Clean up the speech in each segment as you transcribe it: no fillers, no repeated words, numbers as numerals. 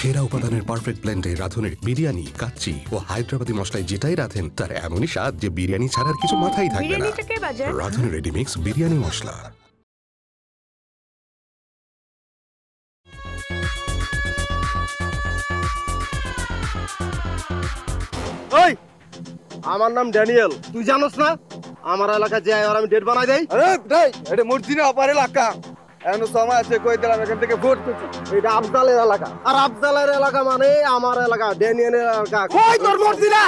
সেরা উপাদানের পারফেক্ট ব্লেন্ডে রাঁধুনের বিরিয়ানি, কাচ্চি ও হায়দ্রাবাদি মশলায় যেটাই রাঁধেন তার এমনই স্বাদ যে বিরিয়ানি ছাড়ার কিছু মাথায় থাকবে না। রাঁধুন রেডিমিক্স বিরিয়ানি মশলা। ওই আমার নাম ড্যানিয়েল, তুই জানোস না আমার এলাকা যে আর আমি ডেট বানাই দেই। আরে ভাই এটা মর্জিনা অপার এলাকা, এখন সময় আছে কই দিলাম এখান থেকে ভোট করছি। এটা আফজালের এলাকা, আর আফজালের এলাকা মানে আমার এলাকা, ড্যানিয়েলের এলাকা। কই তোর মর্জিনা?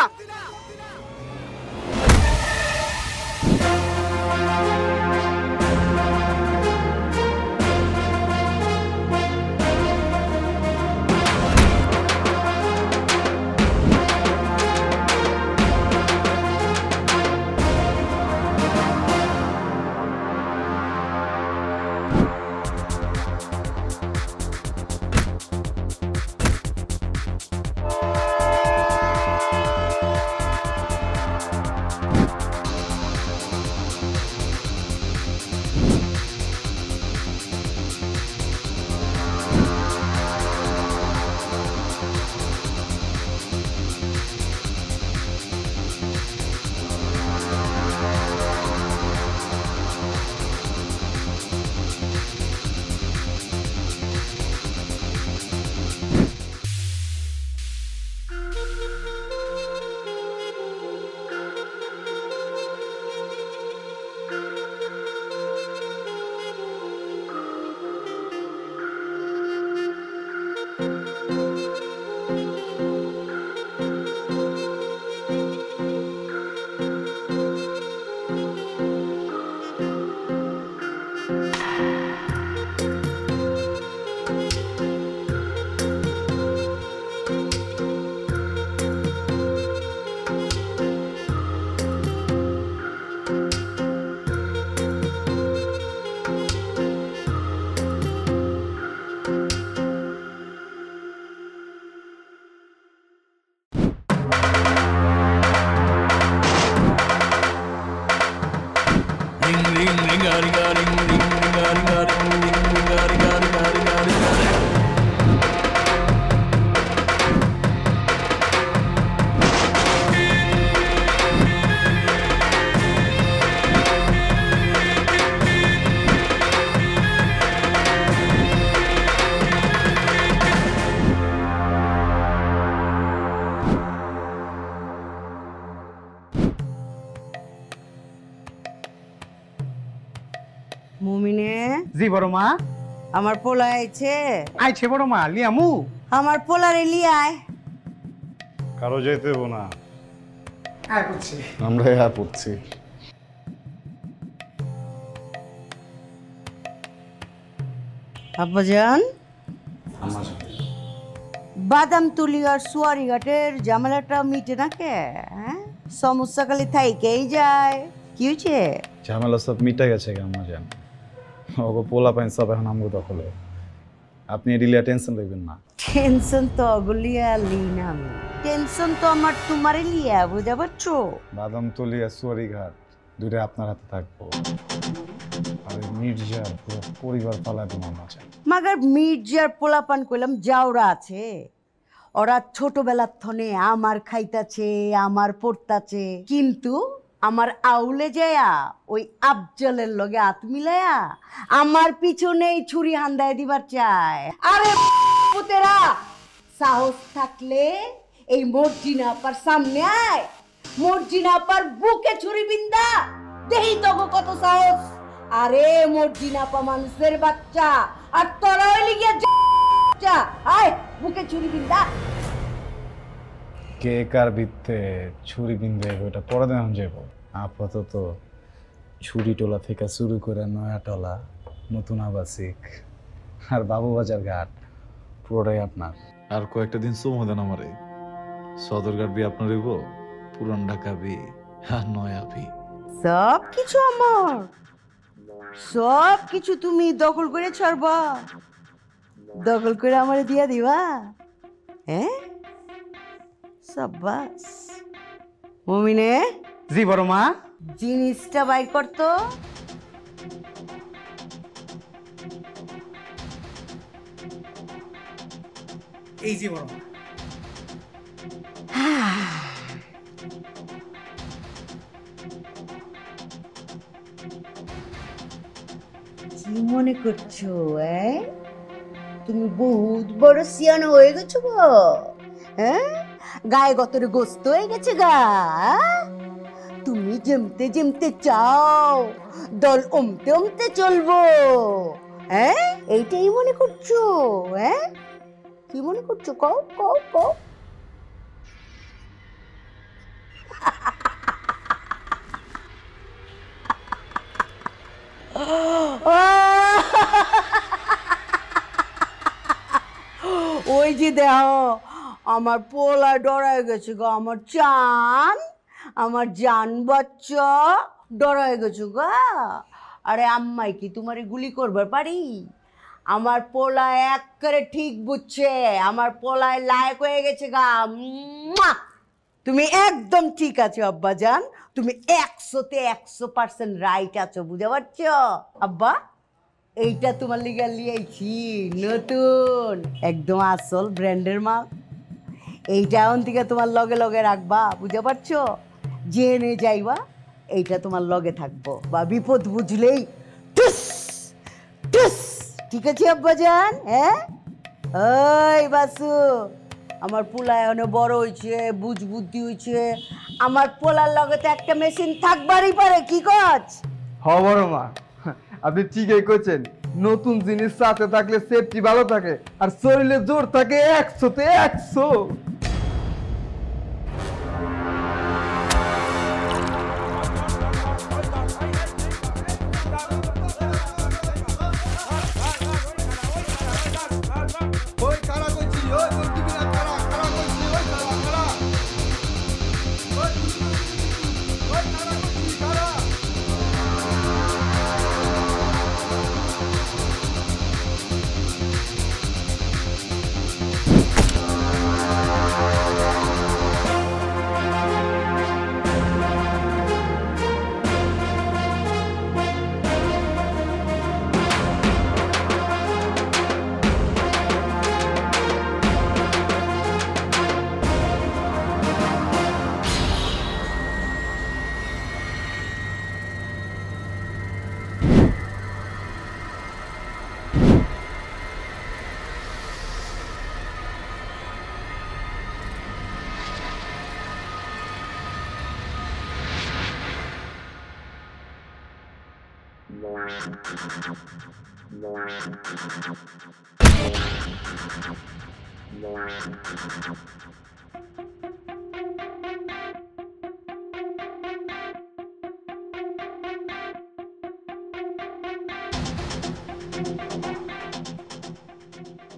মুমিনে জি বড় মা। আমার পোলা আইছে। আইছে বড় মা, লিয়ামু। আমার পোলারে লিয়ায়। কারো যেতে হবো না, আয় করছি আমরা পড়ছি। আব্বাজান, বাদামতুলি আর সুয়ারিঘাটের ঝামেলাটা মিটে না কে? সমস্যা খালি থাইকেই যায়। কি হয়েছে? ঝামেলা সব মিটে গেছে আম্মা জান, ওগো পোলা পাইন সব এখন আমগো দখলে। আপনি এডিলিয়া টেনশন লইবেন না। টেনশন তো অগুলিয়া লি না আমি, টেনশন তো আমার তোমারে লিয়া, বুঝা পারছো? বাদামতলি আর সুয়ারিঘাট দুইটা আপনার হাতে থাকবো। আর মির্জার পুরো পরিবার পালায় তোমার মাঝে। মাগার মির্জার পোলাপান কইলাম যাওরা আছে, ওরা ছোটবেলার থনে আমার খাইতাছে, আমার পড়তাছে, কিন্তু আমার আউলে যায়া ওই আফজলের লগে হাত মিলায়া আমার পিছনেই ছুরি হান্দায় দিবার চায়। আরে পুতেরা, সাহস থাকলে এই মর্জিনা আপার সামনে আয়, মর্জিনা আপার বুকে ছুরি বিন্দা দেহি তগো কত সাহস। আরে মর্জিনা আপা মানুষের বাচ্চা, আর তোরা হইলি গিয়া আয় বুকে ছুরি বিন্দা। কে কার ভিত্তে ছুরি বিন্দে ওটা পরে দেন যাব। আপাতত ছুরি টোলা থেকে শুরু করে নয়া টলা, নতুন আবাসিক আর বাবুবাজার ঘাট পুরোটাই আপনার। আর কয়েকটা দিন সময় দেন আমারে। সদরঘাট বি আপনার হইব, পুরান ঢাকা বি আর নয়া বি, সব কিছু আমার, সব কিছু তুমি দখল করে ছাড়বা, দখল করে আমারে দিয়া দিবা। হ্যাঁ সাবাস। মুমিনে, জি বড় মা। জিনিসটা বাইর করতো। এই যে বড় মা। কি মনে করছো তুমি বহুত বড় সিয়ানো হয়ে গেছো গো? হ্যাঁ, গায়ে গতরে গোস্ত হয়ে গেছে গা। তুমি জমতে জমতে চাও, দল অমতে অমতে চলবো। হ্যাঁ, এইটাই মনে করছো? হ্যাঁ, কি মনে করছো? কও কও কও। ওই যে দেখো আমার পোলা ডরায় গেছে গো, আমার জান বাচ্চা ডরায় গেছে গো। আরে আম্মাই কি তোমারে গুলি করবার পারি? আমার পোলা একেবারে ঠিক বুঝছে, আমার পোলায় লায়ক হয়ে গেছে গা। তুমি একদম ঠিক আছো আব্বা জান, তুমি 100-তে 100% রাইট আছো, বুঝতে পারছো আব্বা? এইটা তোমার লিগা লিয়েছি নতুন, একদম আসল ব্র্যান্ডের মাল। এইটা এখন থেকে তোমার লগে লগে রাখবা, বুঝতে পারছো? জেনে যাইবা, এইটা তোমার লগে থাকবো, বা বিপদ বুঝলেই টুস টুস। ঠিক আছে আব্বা জান? হ্যাঁ, ওই বাসু, আমার পোলা এখন বড় হয়েছে, বুঝ বুদ্ধি হয়েছে, আমার পোলার লগে তো একটা মেশিন থাকবারই পারে। কি কচ? হ বড় মা, আপনি ঠিকই কইছেন। নতুন জিনিস সাথে থাকলে সেফটি ভালো থাকে, আর শরীরে জোর থাকে 100-তে 100।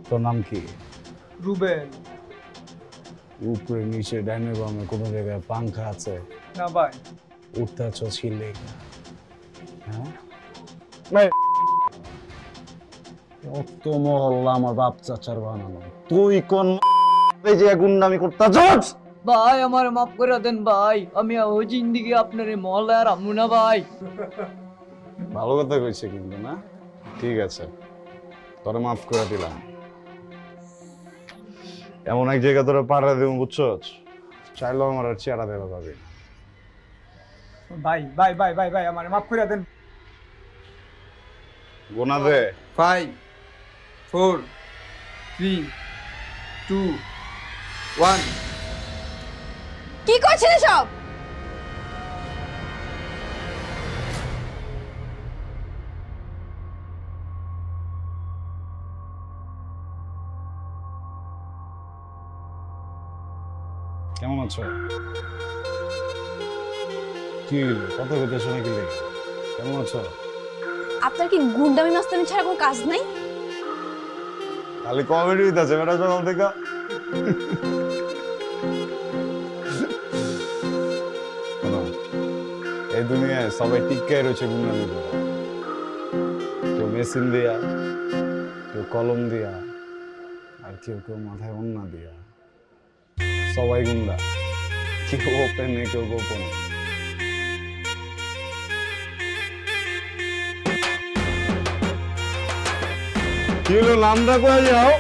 তোর নাম কি? রুবেল। উপরে নিচে ডাইনে বামে কোনো জায়গায় পাংখা আছে? না ভাই। উঠতে আছো ছিলে? হ্যাঁ, অত মহল্লা আমার বাপ চাচার বানানো, তুই কোন যে গুন্ডামি করতেছস? ভাই আমার মাফ করে দেন ভাই, আমি ওই জিন্দিগি আপনার মহল্লায় রামু না ভাই। ভালো কথা কইছে কিন্তু না, ঠিক আছে তোরে মাফ করে দিলাম। এমন এক জায়গা তোরা পাড়া দেব বুঝছস, চাইলেও আমার আর চেহারা দেওয়া যাবে না। ভাই ভাই ভাই ভাই ভাই আমার মাফ করে দেন। গোনা দে। 5 4 3 2 1। কি করছেন সব? কেমন আছো? কি কথা কইতে শুনে কি লাগে? কেমন আছো? আপনার কি গুন্ডামি মাস্তানি ছাড়া কোনো কাজ নাই? খালি কমেডি হইতাছে বেটা সকাল থেকে। এই দুনিয়ায় সবাই টিকায় রয়েছে গুন্ডামি করে, কেউ মেশিন দিয়া, কেউ কলম দিয়া, আর কেউ কেউ মাথায় ওন্না দিয়া। সবাই গুন্ডা, কেউ ওপেনে কেউ গোপনে। কি হলো, নামটা কয়ে যাও?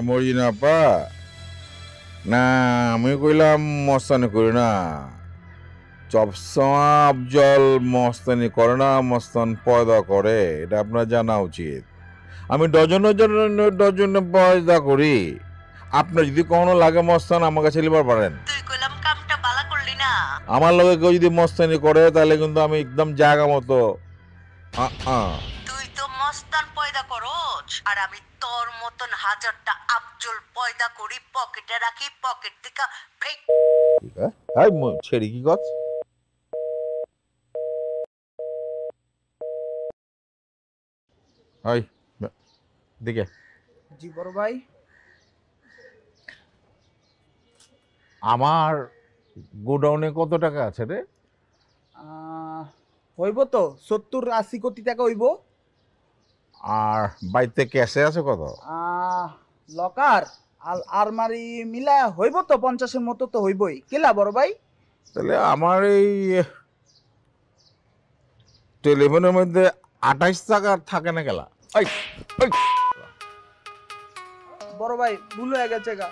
মর্জিনা আপা না আমি কইলাম মস্তানি করি না সবসময় আফজল মস্তানি করে না মস্তান পয়দা করে এটা আপনার জানা উচিত আমি ডজনে পয়দা করি আপনার যদি কখনো লাগে মস্তান আমার কাছে লিবার পারেন তুই কইলাম কামটা বালা করলি না আমার লগে কেউ যদি মস্তানি করে তাহলে কিন্তু আমি একদম জায়গা মতো তুই তো মস্তান পয়দা করছ আর আমি তোর মতন হাজারটা আফজল পয়দা করি পকেটে রাখি পকেট থেকে ফেক ছেড়ি কি কথা ওই দিকে জি বড় ভাই আমার গোডাউনে কত টাকা আছে রে হইব তো 70-80 কোটি টাকা হইব আর বাড়িতে ক্যাশে আছে কত লকার আলমারি মিলা হইব তো 50-এর মতো তো হইবই কেলা বড় ভাই তাহলে আমার এই টেলিফোনের মধ্যে 28 টাকা থাকে না গেলা বড় ভাই ভুল হয়ে গেছে গা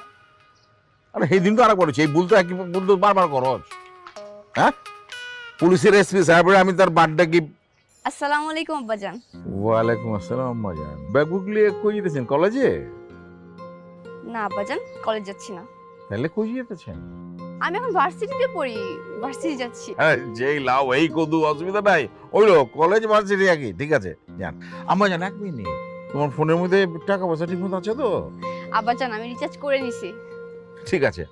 আরে সেই দিন তো আর করেছি এই ভুল তো বারবার করছ হ্যাঁ পুলিশের এসপি সাহেব আমি তার বার্থডে গিফট আসসালামু আলাইকুম আব্বাজান ওয়ালাইকুম আসসালাম আম্মাজান ব্যাগবুক নিয়ে কই যেতেছেন কলেজে না আব্বাজান কলেজ যাচ্ছি না তাহলে কই যেতেছেন আমি এখন ভার্সিটিতে পড়ি ভার্সিটি যাচ্ছি যেই লাও এই কদু অসুবিধা নাই ওইলো কলেজ ভার্সিটি একই ঠিক আছে জান আম্মাজান এক মিনিট তোমার ফোনের মধ্যে টাকা পয়সা ঠিক মতো আছে তো আব্বাজান আমি রিচার্জ করে নিছি ঠিক আছে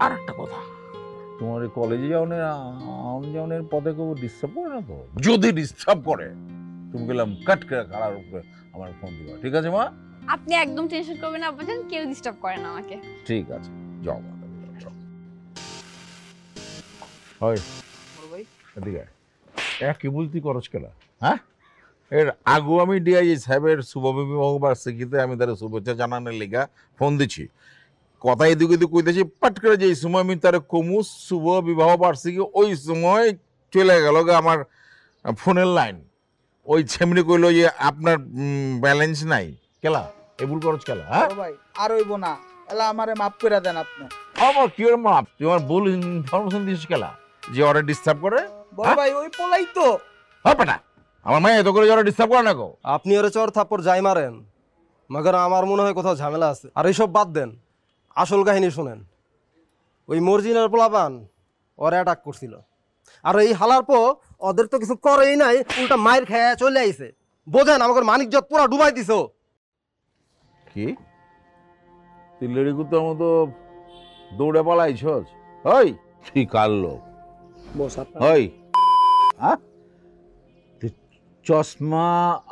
আর একটা কথা তোমার এই কলেজে যাওয়ার পথে কেউ ডিস্টার্ব করে না তো যদি ডিস্টার্ব করে তুমি গেলাম কাট করে কারার উপরে আমার ফোন দিবা ঠিক আছে মা আপনি একদম টেনশন করবেন না আব্বাজান কেউ ডিস্টার্ব করে না আমাকে ঠিক আছে যাও হয় এদিকে কি বলতি করছ কেলা হ্যাঁ এর আগু আমি ডিআইজি সাহেবের শুভ বিবাহ বার্ষিকীতে আমি তার শুভেচ্ছা জানানোর লেগা ফোন দিচ্ছি কথা এদিকে এদিকে কইতেছি পাট করে যে সময় আমি তার কমু শুভ বিবাহ বার্ষিকী ওই সময় চলে গেল আমার ফোনের লাইন ওই ছেমনি কইলো যে আপনার ব্যালেন্স নাই কেলা এ ভুল করছ কেলা হ্যাঁ ভাই আর হইব না এলা আমারে মাফ করে দেন আপনি আমার কি এর মাপ তুই আমার ভুল ইনফরমেশন দিস কেলা যে ওরা ডিস্টার্ব করে বড় ভাই ওই পোলাই তো হ্যাঁ বেটা আমার মায়ে এত করে ওরা ডিস্টার্ব করে না গো আপনি ওরে চর থাপ্পড় যাই মারেন মগর আমার মনে হয় কোথাও ঝামেলা আছে আর এইসব বাদ দেন আসল কাহিনী শুনেন ওই মর্জিনার পোলাপান ওরা অ্যাটাক করছিল আর এই হালার পো ওদের তো কিছু করেই নাই উল্টা মায়ের খেয়ে চলে আইছে বোঝেন আমাকে মানিকজত পুরা ডুবাই দিছো কি তুই লেডি কুত্তার মতো দৌড়ে পালাইছস ওই তুই কার লোক ওই হ্যাঁ চশমা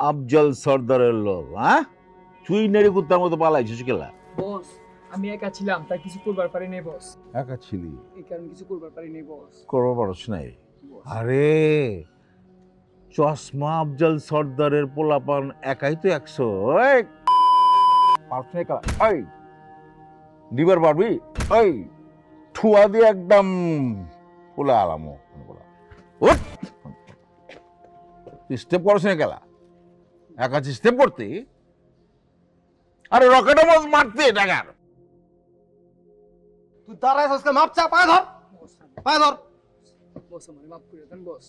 আফজল সর্দারের লোক হ্যাঁ তুই নেড়ি কুত্তার মতো পালাইছিস কেলা বস আমি একা ছিলাম তাই কিছু করবার পারি নাই বস একা ছিলি এই কারণে কিছু করবার পারি নাই বস করবো পারছ নাই আরে চশমা আফজল সর্দারের পোলাপান একাই তো 100 দিবার পারবি ওই ঠুয়া দিয়ে একদম ফুলা আলামো স্টেপ করছ না গেলা একা স্টেপ করতে আরে রকেটের মতো মারতে টাকার তুই দাঁড়ায় আজকে মাপ চা পায় ধর বস আমারে মাফ করে দেন বস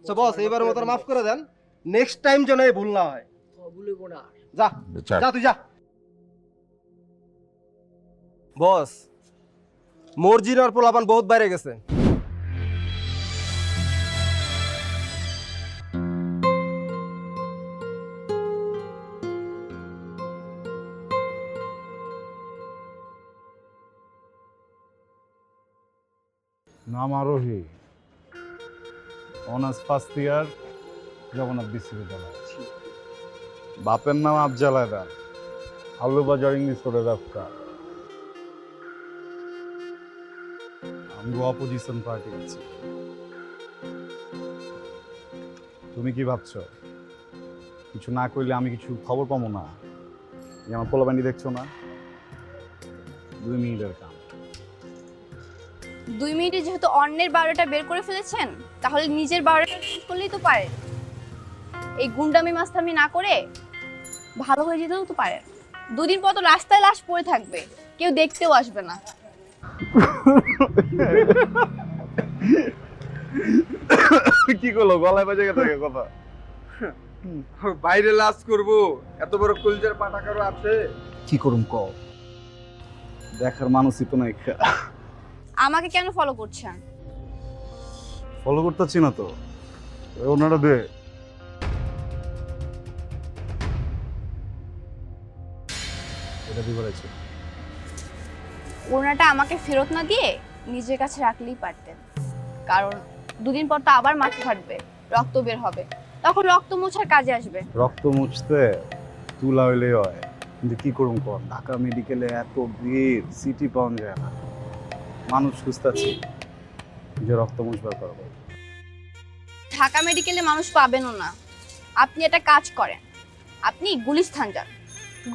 আচ্ছা বস এবারের মতো মাফ করে দেন নেক্সট টাইম যেন এই ভুল না হয় ভুলে না যা যা তুই যা বস মর্জিনার পোলাপান বহুত বাইরে গেছে নাম আরোহী অনার্স ফার্স্ট ইয়ার জগন্নাথ বিশ্ববিদ্যালয় বাপের নাম আফজাল হায়দার আলুবাজার ইংলিশ রোডের ব্যবসা আমি অপোজিশন পার্টি আছি তুমি কি ভাবছো কিছু না করলে আমি কিছু খবর পাবো না আমার পোলাবান্ডি দেখছো না 2 মিনিটের কাম 2 মিনিটে যেহেতু অন্যের 12টা বের করে ফেলেছেন তাহলে নিজের 12টা চেঞ্জ করলেই তো পারেন এই গুন্ডামি মাস্তামি না করে ভালো হয়ে যেতেও তো পারেন দুদিন পর তো রাস্তায় লাশ পড়ে থাকবে, কেউ দেখতেও আসবে না। কি করলো, গলায় বাজে গেছে কথা। বাইরে লাশ করব, এত বড় কলজার পাটা কারো আছে? কি করুম ক, দেখার মানুষই তো নাই। আমাকে কেন ফলো করছেন? ফলো করতেছি না তো, ওনারা দে। এটা দিবার আছে। ওনাটা আমাকে ফেরত না দিয়ে নিজের কাছে রাখলেই পারতেন, কারণ দুদিন পর তো আবার মাটি ফাটবে, রক্ত বের হবে, তখন রক্ত মোছার কাজে আসবে। রক্ত মুছতে তুলা হইলে হয়, কিন্তু কি করুম কর, ঢাকা মেডিকেলে এত ভিড়, সিটি পাওয়া যায় না। মানুষ খুঁজতেছি যে রক্ত মুছবার করবো। ঢাকা মেডিকেলে মানুষ পাবেনও না। আপনি একটা কাজ করেন, আপনি গুলিস্তান যান।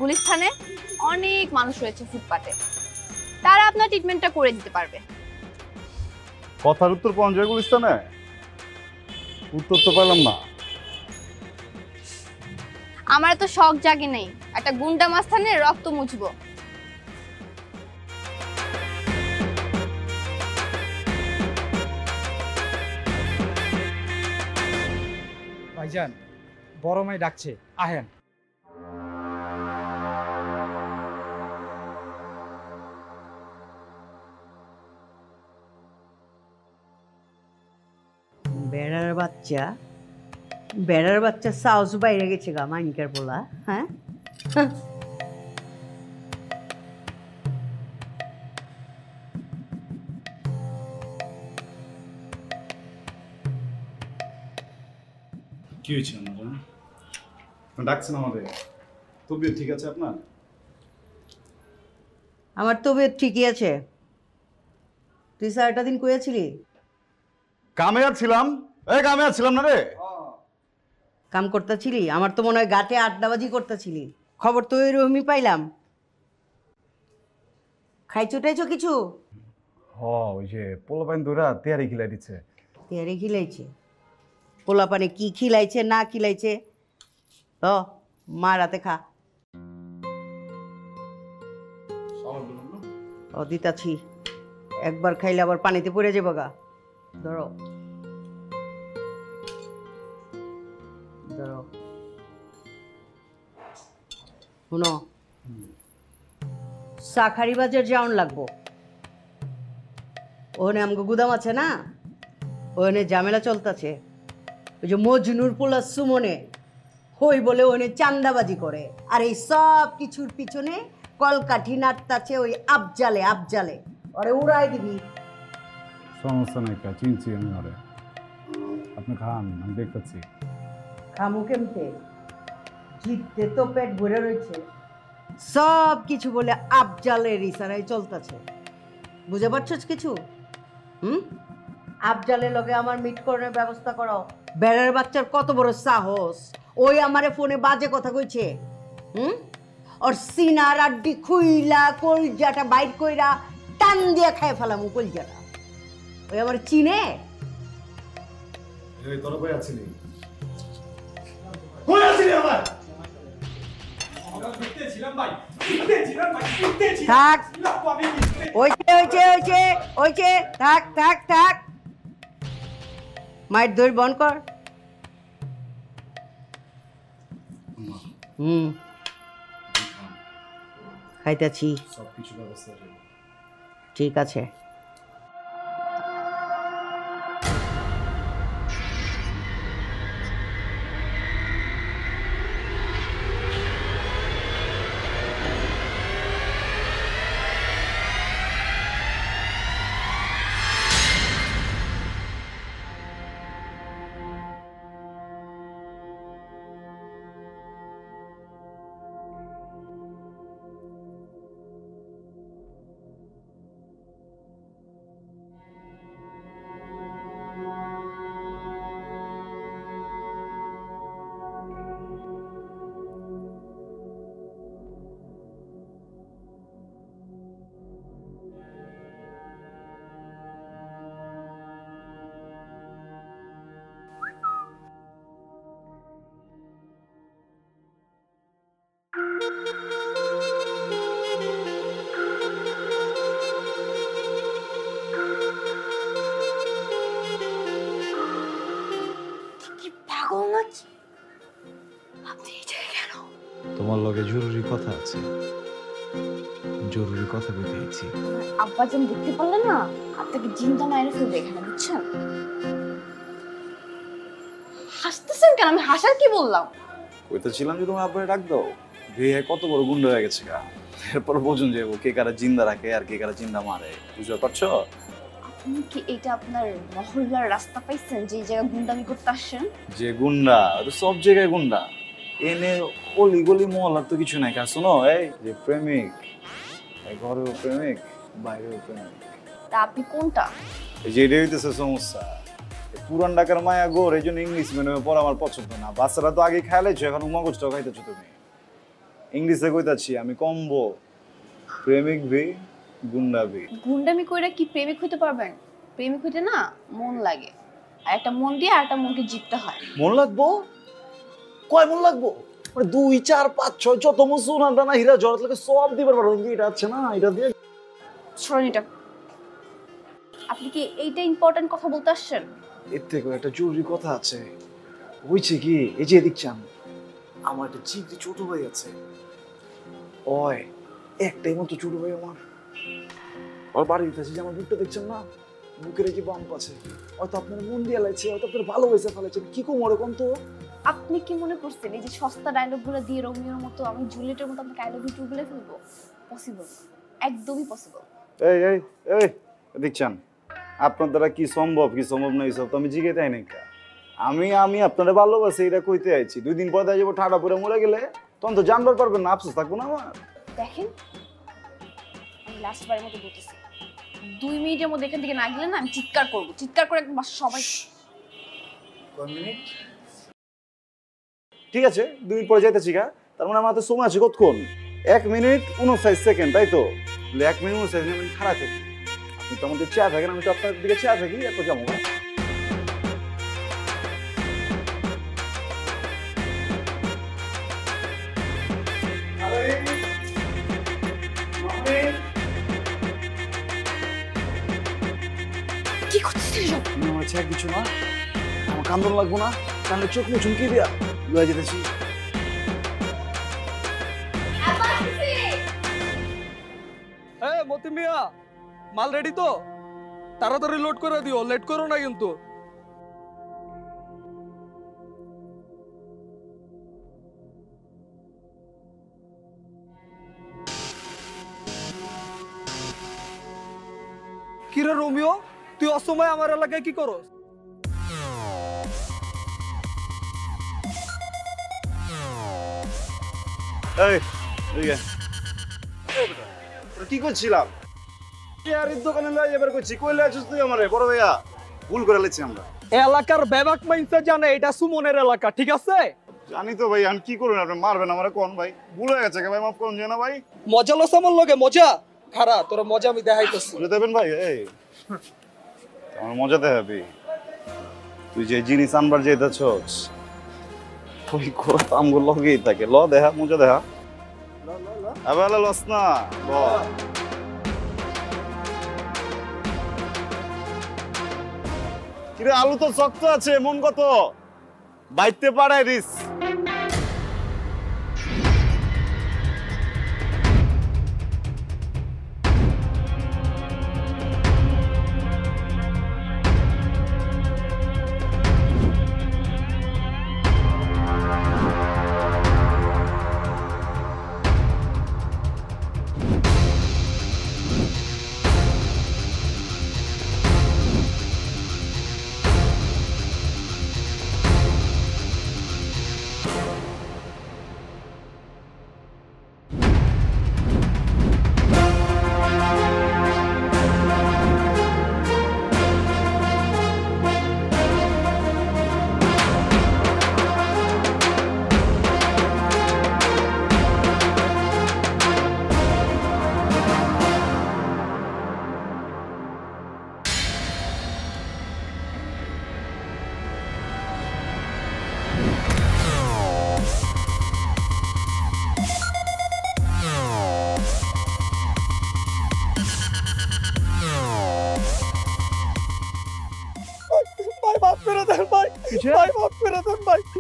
গুলিস্তানে অনেক মানুষ রয়েছে ফুটপাতে, তারা আপনার ট্রিটমেন্টটা করে দিতে পারবে। কথার উত্তর পাওয়া যায় গুলিস্তানে? উত্তর তো পেলাম না। আমার তো শখ জাগে নেই একটা গুন্ডা মাস্তানের রক্ত মুছবো। ভাইজান, বড় মাই ডাকছে, আহেন। বেড়ার বাচ্চা, বেড়ার বাচ্চা সাউস বাইরে গেছে গা মাইনকার বলা। হ্যাঁ, কি হয়েছে আপনার? ডাকছেন আমাদের? তবিয়ত ঠিক আছে আপনার? আমার তবিয়ত ঠিকই আছে। তুই সারাটা দিন কইয়াছিলি? কামে ছিলাম। কামে ছিলাম না রে। কাম করতেছিলি? আমার তো মনে হয় গাটে আড্ডাবাজি করতেছিলি। খবর তো এরকমই পাইলাম। খাইছো টাইছো কিছু? ওই যে পোলাপাইন দৌড়া তেয়ারি খিলাই দিচ্ছে। তেয়ারি খিলাইছে? পোলাপানে কি খিলাইছে না খিলাইছে তো মা রাতে খা। ও দিতাছি, একবার খাইলে আবার পানিতে পড়ে যাবো গা। ধরো ধরো, শুনো, শাখারি বাজার যাওন লাগবো। ওখানে আমগো গুদাম আছে না, ওখানে ঝামেলা চলতেছে। ওই যে মজনুর পোলা সুমনে হই বলে ওখানে চান্দাবাজি করে, আর এই সব কিছুর পিছনে কলকাঠি নাড়তাছে ওই আফজালে। আফজালে ওরে উড়াই দিবি। সমস্যা নাই, চিনছি আমি ওরে। আপনি খান, আমি দেখতেছি। খামু কেমতে, জিততে তো পেট ভরে রয়েছে। সব কিছু বলে আফজালের ইশারায় চলতেছে, বুঝে পারছস কিছু? আফজালের লগে আমার মিট করার ব্যবস্থা করো। বেড়ার বাচ্চার কত বড় সাহস, ওই আমারে ফোনে বাজে কথা কইছে। ওর সিনার আড্ডি খুইলা কলজাটা বাইর কইরা টান দিয়ে খায় ফেলাম কলজাটা। ওই আমার চিনে। তোরা ভাই আছিলি? থাক, ওইছে ওইছে ওইছে ওইছে, থাক থাক থাক, মায়ের দই বন কর। খাইতেছি, সবকিছু ব্যবস্থা ঠিক আছে। নাচ, আপনি এই জায়গায় কেন? তোমার লগে জরুরি কথা আছে, জরুরি কথা বলতে চাইছি। আব্বা যেন দেখতে পারলেন না, আপনাকে জিন্দা মাইরে ফেলবে এখানে, বুঝছেন? হাসতেছেন কেন? আমি হাসার কি বললাম? কইতেছিলাম যে তোমার আব্বারে ডাক দাও, বিয়ে কত বড় গুন্ডা হয়ে গেছে গা। এরপর বোঝুন যাবো কে কারা জিন্দা রাখে আর কে কারা জিন্দা মারে, বুঝতে পারছো? আপনি কি এটা আপনার মহল্লার রাস্তা পাইছেন যে এই জায়গায় গুন্ডামি করতে আসছেন? যে গুন্ডা, তো সব জায়গায় গুন্ডা। এনে অলি গলি মহল্লার তো কিছু নাই। কাজ শোনো, এই যে প্রেমিক, ঘরেও প্রেমিক বাইরেও প্রেমিক। তা আপনি কোনটা? এই যে এটাই হইতেছে সমস্যা। পুরান ঢাকার মায়া গোর, এই জন্য ইংলিশ মিডিয়ামে পড়া আমার পছন্দ না। বাচ্চারা তো আগে খেয়ালেছো, এখন মগজটাও খাইতেছো তুমি। ইংলিশে কইতাছি আমি কম্বো, প্রেমিক ভি গুন্ডা ভি। গুন্ডামি কইরা কি প্রেমিক হইতে পারবেন? প্রেমিক হইতে না মন লাগে, আর একটা মন দিয়ে আর একটা মনকে জিততে হয়। মন লাগবো? কয় মন লাগবো? 2 4 5 6 যত মন সোনা দানা হীরা জড়াত লাগে সব দিবার পারো। এটা আছে না, এটা দিয়ে শোনেন এটা। আপনি কি এইটা ইম্পর্টেন্ট কথা বলতে আসছেন? এর থেকে একটা জরুরি কথা আছে। হইছে কি, এই যে দেখছেন আমার একটা চিকটি ছোট ভাই আছে। ওই একটাই মতো ছোট ভাই আমার। ওর বাড়ির কাছে যে আমার বুকটা দেখছেন না, বুকের এই যে বাম্প আছে, হয়তো আপনার মন দিয়ে লাগছে, হয়তো আপনার ভালোবেসে ফেলেছেন। কি কম ওরে কোন তো? আপনি কি মনে করছেন এই যে সস্তা ডায়লগগুলো দিয়ে রোমিওর মতো আমি জুলিয়েটের মতো আপনাকে আই লাভ ইউ টু বলে ফেলবো? পসিবল, একদমই পসিবল। এই এই এই দেখছেন আপনার দ্বারা কি সম্ভব কি সম্ভব না, এইসব তো আমি জিজ্ঞেস তাই নাই। আমি আপনারা ভালোবাসি এটা কইতে আইছি। 2 দিন পর যাবো ঠাডা পরে মরে গেলে তখন তো জানবার পারবেন না, আফসোস থাকবো না আমার। দেখেন আমি লাস্ট বারের মতো বলতেছি, 2 মিনিটের মধ্যে এখান থেকে না গেলে না আমি চিৎকার করবো, চিৎকার করে একদম সবাই। কয় মিনিট? ঠিক আছে 2 মিনিট পরে যাইতেছি গা। তার মানে আমার হাতে সময় আছে কতক্ষণ? 1 মিনিট 59 সেকেন্ড, তাই তো? 1 মিনিট 59 সেকেন্ড আমি খারাপ থাকি। আপনি তো আমাদের চেয়ার থাকেন, আমি তো আপনার দিকে চেয়ার থাকি। এরপর যাবো। কি করছিস এসব? আমার চেয়ার কিছু না, আমার কান্দন লাগবো না, কান্দে চোখ মুখ চুমকি দিয়া লয়ে যেতেছি। এই মতি মিয়া, মাল রেডি তো? তাড়াতাড়ি লোড করে দিও, লেট করো না কিন্তু। কিরে রোমিও, তুই অসময় আমার এলাকায় কি করস? কি করছিলাম? চেয়ারের দোকানে লয়ে যাবার করছি, কইলে আছিস তুই আমারে? বড় ভাইয়া ভুল করে লেছি আমরা। এলাকার বেবাক মাইন্সে জানে এটা সুমনের এলাকা, ঠিক আছে? জানি তো ভাই, আমি কি করবেন? আপনি মারবেন আমারে কোন ভাই? ভুল হয়ে গেছে ভাই, মাফ করুন না ভাই। মজা লস আমার লগে মজা খারা, তোর মজা আমি দেখাইতেছি। বুঝে দেবেন ভাই। এই আমার মজা দেখাবি? তুই যে জিনিস আনবার যেতেছস ওই কথা আমগুলো লগেই থাকে। ল দেখা, মজা দেখা। আবার লস না, ল। কিরে আলু তো শক্ত আছে, মন কত বাইতে পারে রিস।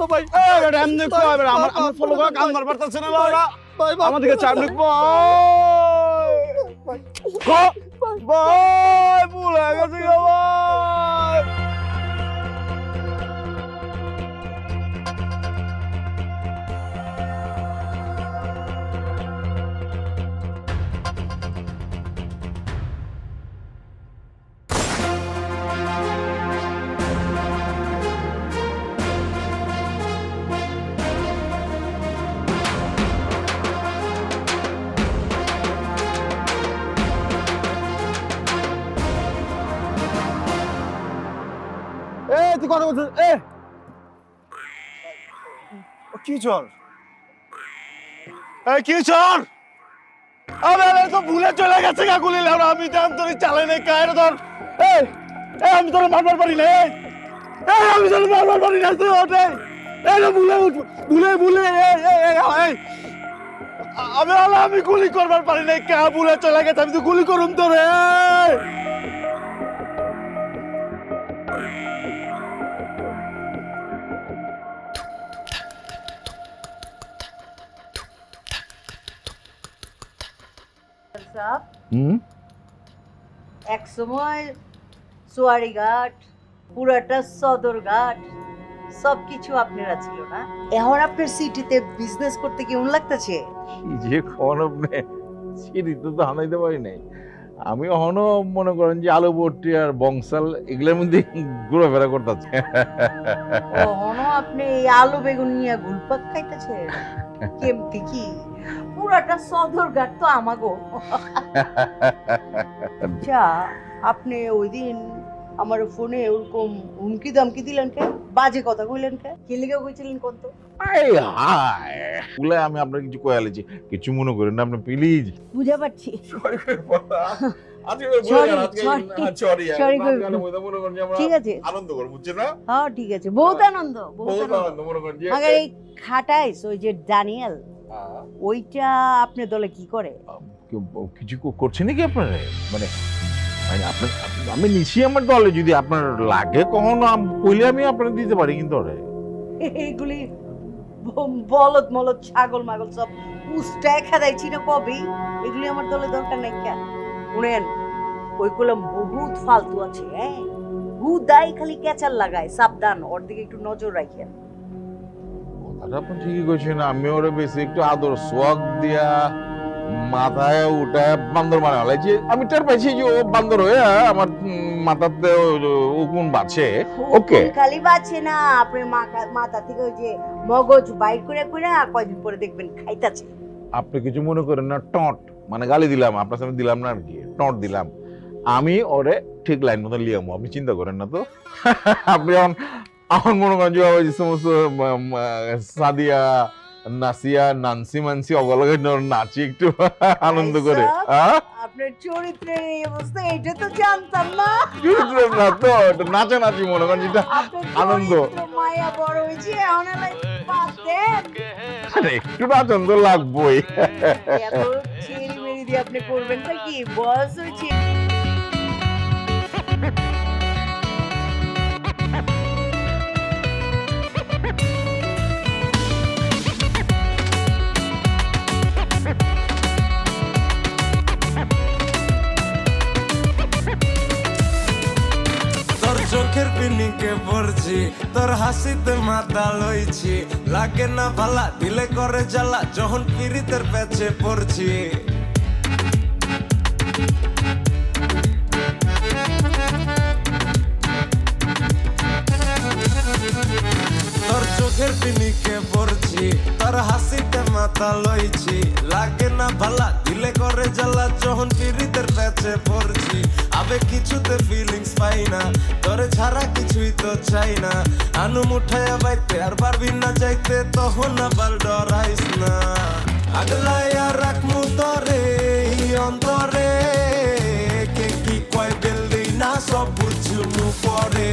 ভাই বেটা এমনি কয় বেটা আমার ফলো করে কাম মার পারতেছ না ওরা আমাদেরকে চাপ নিক ভাই ভুলে গেছি গো ভাই তুই কথা বলছিস কি চল কি চল আমি তো ভুলে চলে গেছে গুলি আমি জান তোর চালাই নাই কায়ের ধর আমি তোর মারবার পারি না আমি তোর মারবার পারি না তুই ওঠে ভুলে ভুলে ভুলে আমি গুলি করবার পারি না কে ভুলে চলে গেছে আমি তো গুলি করুম তোরে এক সময় সোয়ারিঘাট পুরাটা সদরঘাট সবকিছু আপনারা ছিল না এখন আপনার সিটিতে বিজনেস করতে কেমন লাগতেছে কি যে কোন আপনি সিটিতে তো হানাইতে পারি নাই আমি এখনো মনে করেন যে আলু বটি আর বংশাল এগুলোর মধ্যে ঘোরাফেরা করতেছে এখনো আপনি এই আলু বেগুন নিয়ে ঘুরপাক খাইতেছে কেমতি কি পুরাটা সদরঘাট তো আমাগো আচ্ছা আপনি ওই দিন আমার ফোনে ওরকম হুমকি দামকি দিলেন কে বাজে কথা কইলেন কে কি লিগে কইছিলেন কোন তো আমি আপনার কিছু কয়ালেছি কিছু মনে করেন না আপনি প্লিজ বুঝা পাচ্ছি ঠিক আছে আনন্দ করব বুঝছেন না হ্যাঁ ঠিক আছে বহুত আনন্দ মনে করেন যে আগে এই খাটাইস ওই যে ড্যানিয়েল ওইটা আপনি দলে কি করে কিছু করছে নাকি আপনারা মানে আমি নিছি আমার দলে যদি আপনার লাগে কখনো কইলে আমি আপনার দিতে পারি কিন্তু এইগুলি বলদ মলদ ছাগল মাগল সব উস্টা খাদাইছি না কবে এগুলি আমার দলে দরকার নাই কেন শুনেন ওইগুলো বহুত ফালতু আছে হ্যাঁ হুদাই খালি ক্যাচার লাগায় সাবধান ওর দিকে একটু নজর রাখেন আপনি ঠিকই কইছেন আমি ওরে বেশি একটু আদর সোয়াগ দিয়া মাথায় উঠায় বান্দর মানে হলাইছি আমি টের পাইছি যে ও বান্দর হয়ে আমার মাথাতে উকুন বাছে ওকে খালি বাছে না আপনার মাথা থেকে ওই যে মগজ বাইর করে করে কয়দিন পরে দেখবেন খাইতাছে আপনি কিছু মনে করেন না টট মানে গালি দিলাম আপনার সামনে দিলাম না আর কি টট দিলাম আমি ওরে ঠিক লাইন মতো লিয়ামো আপনি চিন্তা করেন না তো আপনি আমার মনে করেন যে ওই সমস্ত সাদিয়া নাসিয়া নানসি মানসি অগলগে নাচি একটু আনন্দ করে আপনার চরিত্রের এই অবস্থা এটা তো জানতাম না চরিত্র না তো নাচা নাচি মনে করেন যেটা আনন্দ মায়া বড় হয়েছে এখন পাতেন আরে একটু নাচন তো লাগবেই এত ছেড়ি মেরি দিয়ে আপনি করবেন নাকি বয়স হয়েছে চোখের পিনিকে পড়ছি তোর হাসিতে মাথা লইছি লাগে না ভালা দিলে করে জ্বালা যখন পিরিতের পেছে পড়ছি তোর চোখের পিনিকে পড়ছি তোর হাসিতে মাথা লইছি লাগে না ভালা দিলে করে জ্বালা যখন পিরিতের পেছে পড়ছি আবে কিছুতে ফিলিংস পাই না তোরে ছাড়া কিছুই তো চাই না আনু মুঠায়া বাইতে আর পারবি না যাইতে তখন আবার ডরাইস না আগলাইয়া রাখমু তোরে অন্তরে কে কি কয় বেলদি না সব বুঝমু পরে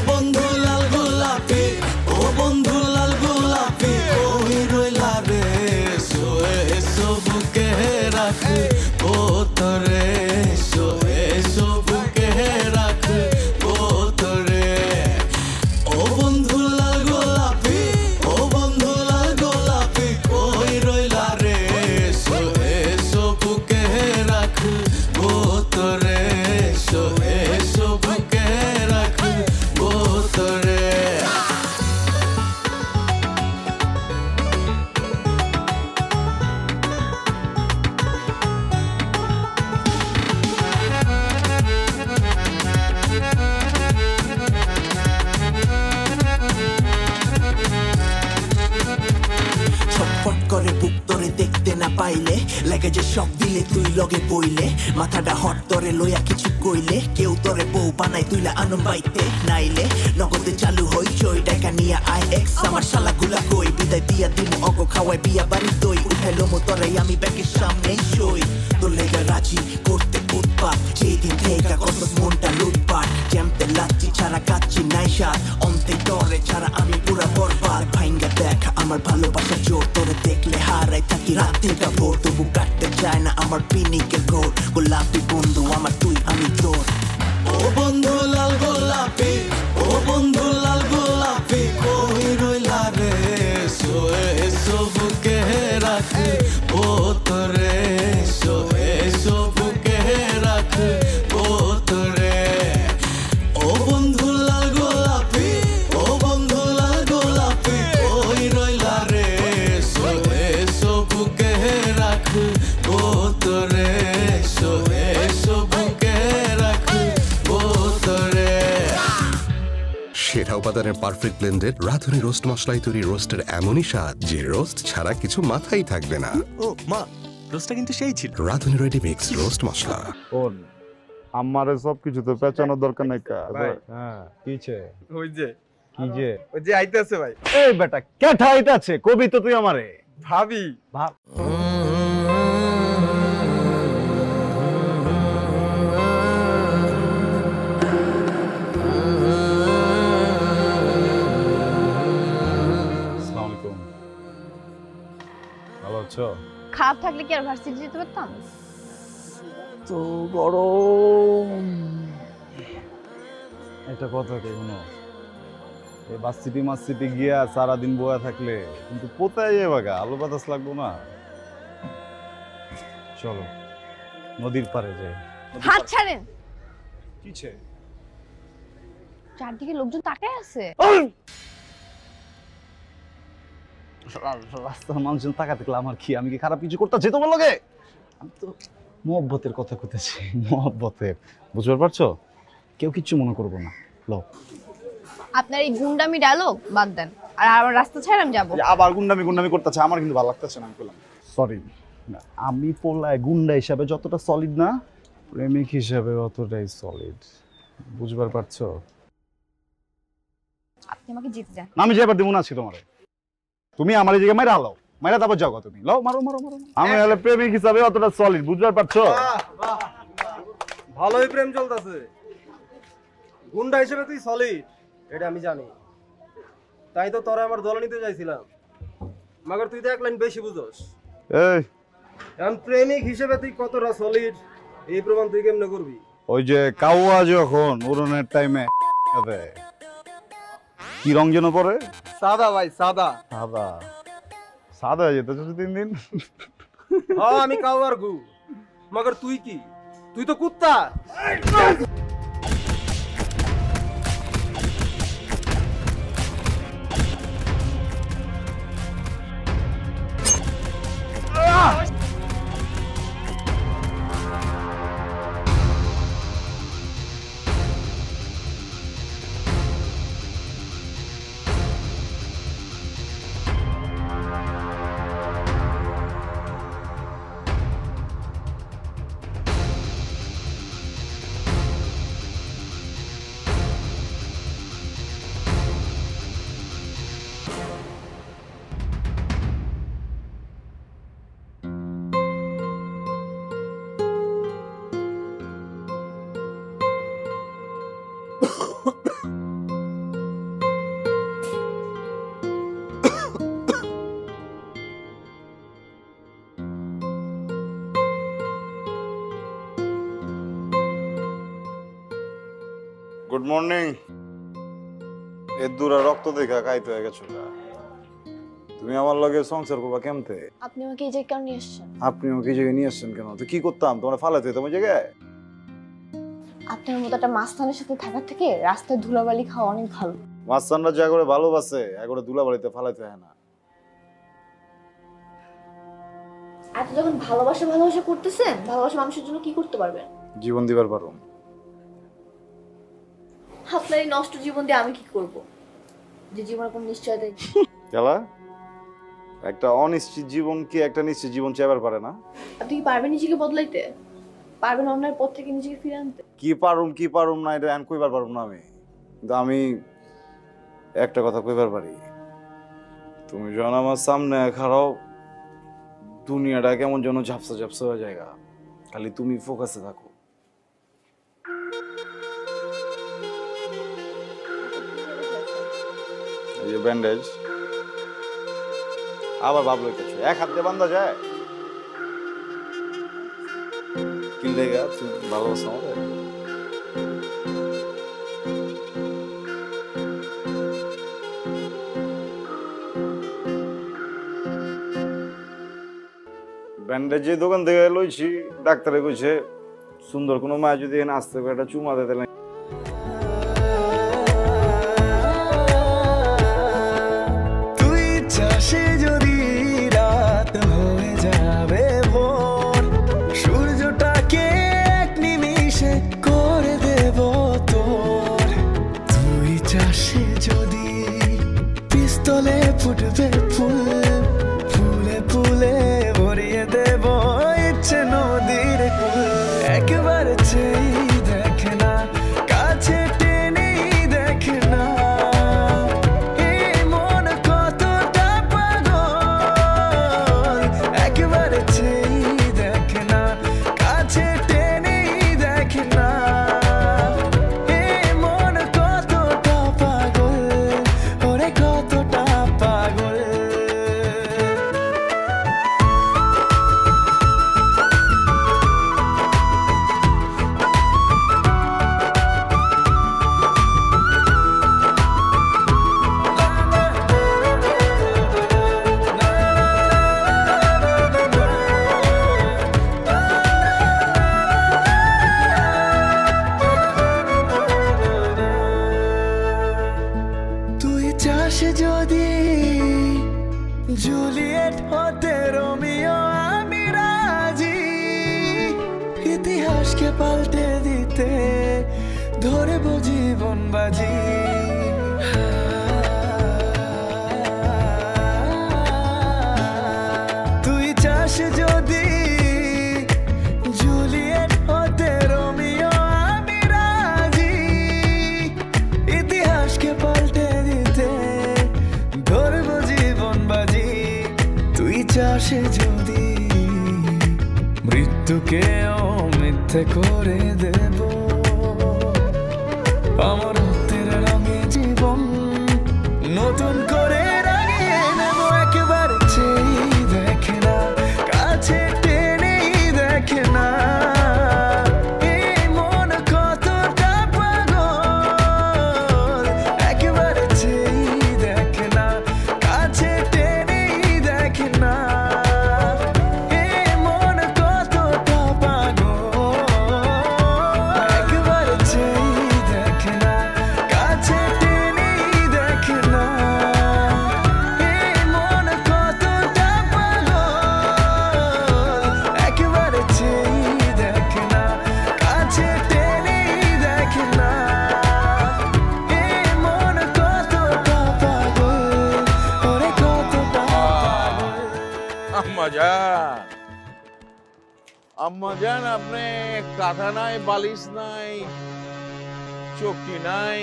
বন্ধু লাল গোলাপি ও বন্ধু লাল গোলাপি ওই রইলা রে সোয়ে সবুকে রাখ ও তোরে সোয়ে সবুকে রাখ ও তোরে তোরে ছটফট করে বুক তোরে দেখতে না পাইলে লাগে যে সব দিলে তুই লগে বইলে মাথাটা হট তোরে লইয়া কিছু কইলে কেউ তোরে বউ বানাই তুইলা আনম বাইতে নাইলে নগদে চালু হই চই টাকা নিয়া আই এক্স আমার শালা গুলা কই বিদায় দিয়া দিন অগো খাওয়াই বিয়া বাড়ি দই উঠাইলো মোতরে আমি ব্যাগের সামনেই সই তোর লেগা রাজি করতে উৎপাত যেই দিন থেকে কত মনটা লুটপাট জ্যামতে লাচ্ছি ছাড়া কাচ্ছি নাই সাত অন্তে ডরে ছাড়া আমি পুরা বরবাদ ভাইঙ্গা দেখ আমার ভালোবাসা জোর তোরে দেখলে হারাই থাকি রাত থেকে ভোর তবু কাটতে চায় না আমার পিনিকের ঘোর গোলাপি বন্ধু আমার তুই আমি তোর ও বন্ধু লাল গোলাপি ও বন্ধু লাল গোলাপি কই রইলা রে সোয়ে সবুকে রাখ ও তোরে সোয়ে সবুকে রাখ ও তোরে ও বন্ধু লাল গোলাপি ও বন্ধু লাল গোলাপি কই রইলা রে সোয়ে সবুকে রাখ ও তোরে সোয়ে সবুকে রাখ ও তোরে সেরা উপাদানের পারফেক্ট ব্লেন্ডেড রাঁধুনি রোস্ট মশলায় তৈরি রোস্টের এমনই স্বাদ যে রোস্ট ছাড়া কিছু মাথায় থাকবে না। ও মা, রোস্টটা কিন্তু সেই ছিল। রাঁধুনি রেডি মিক্স রোস্ট মশলা। ওর আমারে সব কিছু তো পেঁচানোর দরকার নাই কা ভাই। হ্যাঁ কিছে ওই যে কি যে ওই যে আইতেছে ভাই। এই বেটা কেঠা আইতাছে কবি তো তুই আমারে ভাবি ভাব আসসালামু আলাইকুম ভালো আছো খারাপ থাকলে কি আর ভার্সিটি যেতে পারতাম? তো গরম এটা কথা কে শুনো এই বাসিটি মাসিটি গিয়া সারাদিন বয়া থাকলে কিন্তু পোতায় যাবে আলো বাতাস লাগবো না চলো নদীর পাড়ে যাই হাত ছাড়েন। কিছে চারদিকে লোকজন তাকায় আছে। রাস্তার মানুষজন তাকা থাকলে আমার কি আমি কি খারাপ কিছু করতেছি তোমার লগে আমি তো মহব্বতের কথা কইতেছি মহব্বতের বুঝতে পারছো কেউ কিচ্ছু মনে করবো না লো আপনার এই গুন্ডামি ডায়লগ বাদ দেন আর আমার রাস্তা ছাড় আমি যাবো। আবার গুন্ডামি করতেছে আমার কিন্তু ভালো লাগতেছে না আমি বললাম সরি আমি পোলায় গুন্ডা হিসাবে যতটা সলিড না প্রেমিক হিসাবে অতটাই সলিড বুঝবার পারছো আপনি আমাকে জিতে যান। আমি যে এবার দিব না আছি তোমারে তুমি আমার এই জায়গায় মাইরা হালাও মাইরা তারপর যাও তুমি লও মারো মারো মারো আমি হলে প্রেমিক হিসাবে অতটা সলিড বুঝবার পারছো ভালোই প্রেম চলতেছে গুন্ডা হিসেবে তুই সলিড এটা আমি জানি তাই তো তোরা আমার দল নিতে চাইছিলাম মাগর তুই তো এক লাইন বেশি বুঝোস এই এখন প্রেমিক হিসেবে তুই কতটা সলিড এই প্রমাণ তুই কেমনে করবি ওই যে কাউয়া যখন উড়নের টাইমে কি রং যেন পরে সাদা ভাই সাদা সাদা সাদা হয়ে যেতে তিন দিন হ্যাঁ আমি কাউয়ার গু মগর তুই কি তুই তো কুত্তা গুড মর্নিং এর দূরা রক্ত দেখা কাইতে হয়ে গেছো তুমি আমার লগে সংসার করবা কেমতে আপনি আমাকে এই জায়গায় কেন নিয়ে এসেছেন? আপনি আমাকে এই জায়গায় নিয়ে আসছেন কেন তো কি করতাম তোমার ফালাতে তোমার জায়গায় আপনার মতো একটা মাস্তানের সাথে থাকার থেকে রাস্তায় ধুলাবালি খাওয়া অনেক ভালো। মাস্তানরা যা করে ভালোবাসে একবারে ধুলাবালিতে ফালাইতে হয় না। এত যখন ভালোবাসা করতেছেন, ভালোবাসা মানুষের জন্য কি করতে পারবেন? জীবন দিবার পারো। আপনার এই নষ্ট জীবন দিয়ে আমি কি করব, যে জীবনে কোনো নিশ্চয়তা নেই? খেলা একটা অনিশ্চিত জীবন কি একটা নিশ্চিত জীবন চাইবার পারে না? আপনি কি পারবেন নিজেকে বদলাইতে? পারবেন অন্যের পথ থেকে নিজেকে ফিরে আনতে? কি পারুম না এটা কইবার পারুম না আমি, কিন্তু আমি একটা কথা কইবার পারি, তুমি যখন আমার সামনে খাড়াও দুনিয়াটা কেমন যেন ঝাপসা ঝাপসা হয়ে যায়, খালি তুমি ফোকাসে থাকো। এই যে ব্যান্ডেজ আবার ভাবলো কিছু এক হাত দিয়ে বান্ধা যায় কি লেগা তুমি ভালোবাসো আমাদের? ব্যান্ডেজের দোকান থেকে লইছি, ডাক্তারে কইছে সুন্দর কোনো মায় যদি এখানে আসতে পারে একটা চুমা দিতে। তুই চাষে যদি রাত হয়ে যাবে ভোর, সূর্যটাকে এক নিমিষে করে দেব তোর। তুই চাষে যদি পিস্তলে ফুটবে ফুল, ফুলে ফুলে ভরিয়ে দেব ইচ্ছে নদীর কুল। একবার চেয়ে দেখে না, কাছে টেনে দেখে না, এই মন কতটা পাগল। একবার চেয়ে দেখে না, কাছে টেনে দেখে না, এই মন কতটা পাগল, ওরে কতটা পাগল। তুই চাস যদি জুলিয়েট হতে রোমিও আমি রাজি, ইতিহাসকে পাল্টে দিতে ধরব জীবন বাজি। তুই চাস যদি জুলিয়েট হতে রোমিও আমি রাজি, ইতিহাসকে পাল্টে দিতে ধরব জীবন বাজি। তুই চাষে যদি মৃত্যুকেও মিথ্যে করে দেব, অমরত্বের রঙে জীবন নতুন করে রাঙিয়ে নেব। একবার চেয়ে দেখে না, কাছে টেনে দেখে না, এই মন কতটা পাগল। একবার চেয়ে দেখে না, কাছে টেনে দেখে না, এই মন কতটা পাগল। একবার চেয়ে দেখে না, কাছে টেনে দেখে না, এই মন কতটা পাগল। একবার চেয়ে দেখে না, কাছে টেনে দেখে না, এই মন কতটা পাগল, ওরে কতটা পাগল। আম্মাজান, আম্মাজান, আপনি কাঁথা নাই, বালিশ নাই, চৌকি নাই।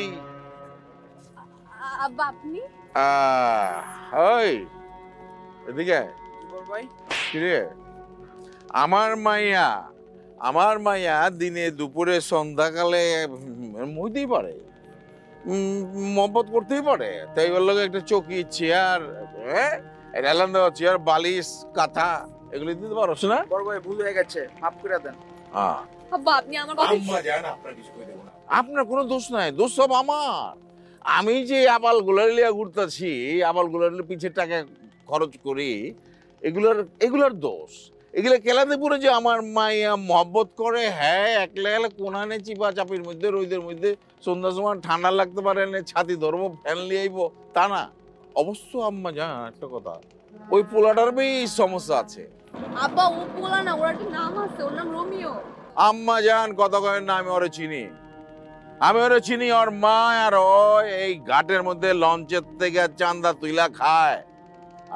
আব্বা আপনি? ওই এদিকে কিরে, আমার মাইয়া দিনে দুপুরে সন্ধ্যাকালে মইতেই পারে, মহব্বত করতেই পারে। তাই ওর লগে একটা চৌকি, চেয়ার, এলান দেওয়া চেয়ার, বালিশ, কাঁথা এগুলি দিতে পারছ না? বড় ভাই ভুল হয়ে গেছে, মাফ করে দেন। আব্বা আপনি আমার কথা আপনার কোনো দোষ নাই, দোষ সব আমার। আমি যে আবাল গুলার লিয়া ঘুরতেছি, আবাল গুলার পিছিয়ে টাকা খরচ করি, এগুলার দোষ। এগুলো কেলাতে পুরো যে আমার মাইয়া মহব্বত করে, হ্যাঁ একলা একলা কোনানে চিপা চাপির মধ্যে রোদের মধ্যে সন্ধ্যার সময় ঠান্ডা লাগতে পারে না, ছাতি ধরবো ফ্যান নিয়ে আইব তা না। অবশ্য আম্মা জান একটা কথা, ওই পোলাটার বেশ সমস্যা আছে। আব্বা ও পোলা না, ওর একটা নাম আছে, ওর নাম রোমিও। আম্মা জান কথা কয়েন না, আমি ওরে চিনি, ওর মা আর ও এই ঘাটের মধ্যে লঞ্চের থেকে চান্দা তুইলা খায়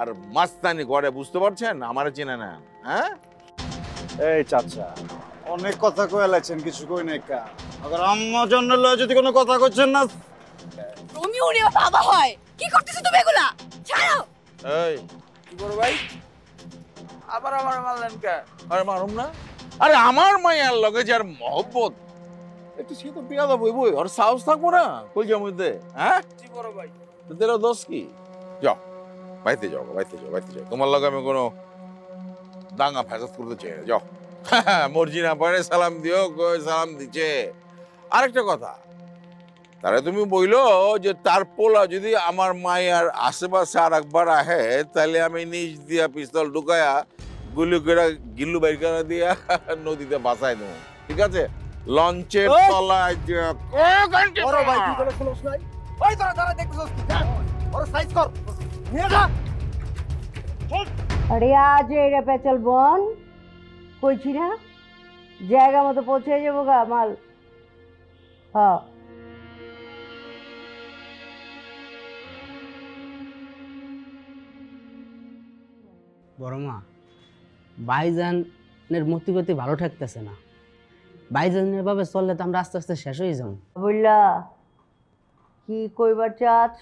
আর মাস্তানি করে, বুঝতে পারছেন? আমারে চিনে না। হ্যাঁ এই চাচা অনেক কথা কয়ে লাগছেন, কিছু কই নাই কা। আবার আম্মা জন্য লয় যদি কোনো কথা কইছেন না। রোমিও রে বাবা হয়, কি করতেছ তুমি এগুলা? ছাড়ো। এই কি করো ভাই? আবার আমার মারলেন কে? আরে মারুম না, আরে আমার মাইয়ার লগে যার মহব্বত, একটু সে তো বিয়া দেবো বই, আর সাহস থাকবো না কলজার মধ্যে? হ্যাঁ কি বড় ভাই, তোদের দোষ কি? যাও বাইতে যাও। তোমার লগে আমি কোনো দাঙ্গা ফ্যাসাদ করতে চাই না, যাও। মর্জি না পারে সালাম দিও, সালাম দিচ্ছে। আরেকটা কথা, তাহলে তুমি বইলো যে তার পোলা যদি আমার মায়ের আশেপাশে আর একবার আহে, তাহলে আমি নিজ দিয়া পিস্তল ঢুকায়া গুলি করে গিল্লু বাইর করে দিয়া নদীতে বাঁচাই দেবো, ঠিক আছে? লঞ্চের তলায় বড় ভাই কি করে খোলস নাই? ওই তোরা যারা দেখছস কি যা ওর সাইজ কর, নিয়ে যা। আরে আজ এরা পেছল বন কইছি না, জায়গা মতো পৌঁছে যাবো গা মাল। হ্যাঁ বড় মা, ভাইজানের মতিগতি ভালো থাকতেছে না। ভাইজানের ভাবে চললে তো আমরা আস্তে আস্তে শেষ হয়ে যাবো। বললা কি কইবার চাচ,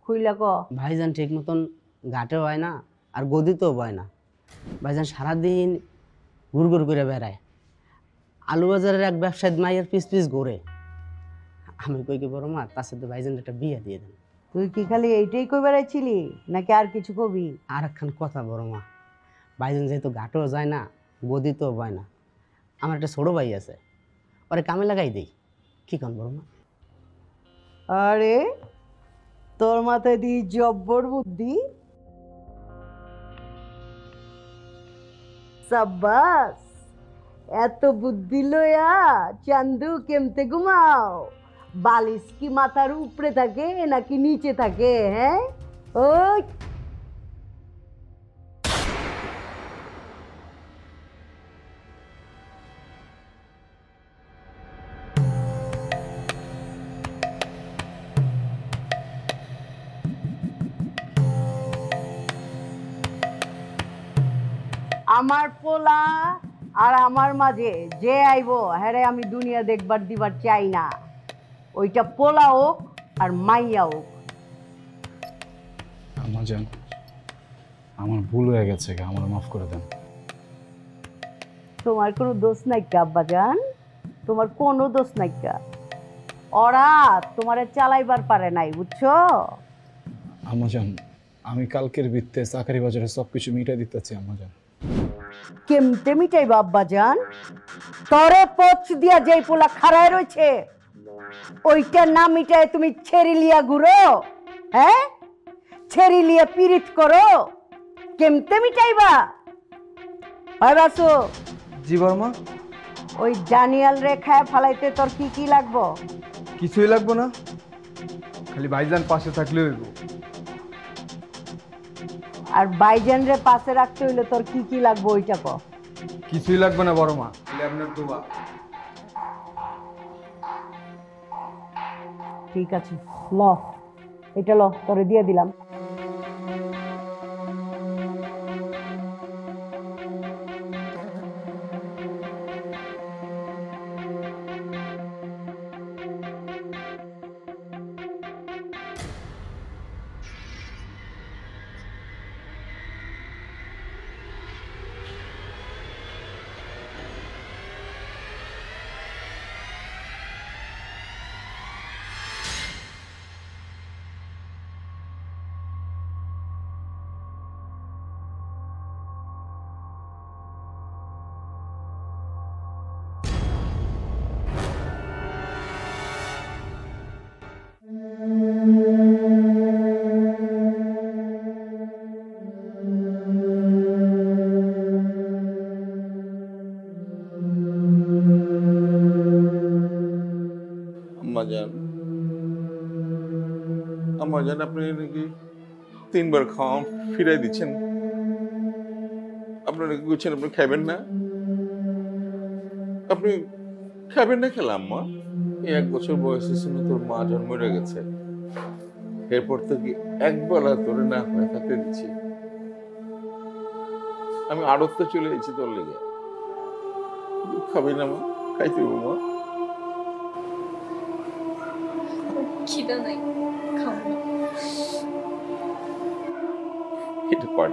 খুইলা ক। ভাইজান ঠিক মতন ঘাটেও হয় না আর গদিতেও বয় না। ভাইজান সারাদিন ঘুরঘুর করে বেড়ায়, আলু বাজারের এক ব্যবসায়ী মাইয়ের পিস পিস ঘুরে। আমি কই কি বড় মা, তার সাথে ভাইজান একটা বিয়ে দিয়ে দেন। তুই কি খালি এইটাই কই বেড়াইছিলি নাকি আর কিছু কবি? আর একখান কথা বড় মা, ভাইজান যেহেতু ঘাটেও যায় না গদিতেও বয় না, আমার একটা ছোট ভাই আছে, ওরে কামে লাগাই দেই, কি কন বড় মা? আরে তোর মাথায় দি জব্বর বুদ্ধি, সাব্বাস। এত বুদ্ধি লয়া চান্দু কেমতে ঘুমাও? বালিশ কি মাথার উপরে থাকে নাকি নিচে থাকে? হ্যাঁ ওই আমার পোলা আর আমার মাঝে যে আইবো হ্যারে আমি দুনিয়া দেখবার দিবার চাই না। ওইটা পোলা হোক আর মাইয়া হোক। আম্মা জান, আমার ভুল হয়ে গেছে, আমার মাফ করে দেন। তোমার কোনো দোষ নাই আব্বা জান, তোমার কোনো দোষ নাই। ওরা তোমারে চালাইবার পারে নাই, বুঝছো? আম্মা জান, আমি কালকের ভিত্তে চাকরি বাজারে সবকিছু মিটাই দিতেছি। আম্মা জান কেমতে মিটাইবা আব্বা জান? তরে পচ দিয়া যেই পোলা খাড়ায় রয়েছে ওইটা না মিটায় তুমি ছেড়িলিয়া ঘুরো? হ্যাঁ ছেড়িলিয়া পিরিত করো, কেমতে মিটাইবা? হয় বাসু? জি বর্মা। ওই ডানিয়াল রে খায় ফালাইতে তোর কি কি লাগবো? কিছুই লাগবো না, খালি ভাইজান পাশে থাকলে হইব। আর ভাইজান রে পাশে রাখতে হইলে তোর কি কি লাগবো ওইটা ক। কিছুই লাগবে না বড় মা, খালি আপনার দোয়া। ঠিক আছে ল, এটা ল, তোরে দিয়ে দিলাম। আম্মাজান আপনি নাকি 3 বার খাওয়া ফিরাই দিচ্ছেন, আপনি নাকি বলছেন আপনি খাবেন না, আপনি খাবেন না খেলাম আম্মা? এই 1 বছর বয়সে ছিল তোর মা জন্ম হয়ে গেছে, এরপর থেকে একবেলা তোরে না হয়ে থাকতে দিচ্ছি। আমি আড়তে চলে এসেছি তোর লেগে, খাবি না মা? খাইতে হবো মা। খিদা নাই, খাবো না। এটা পার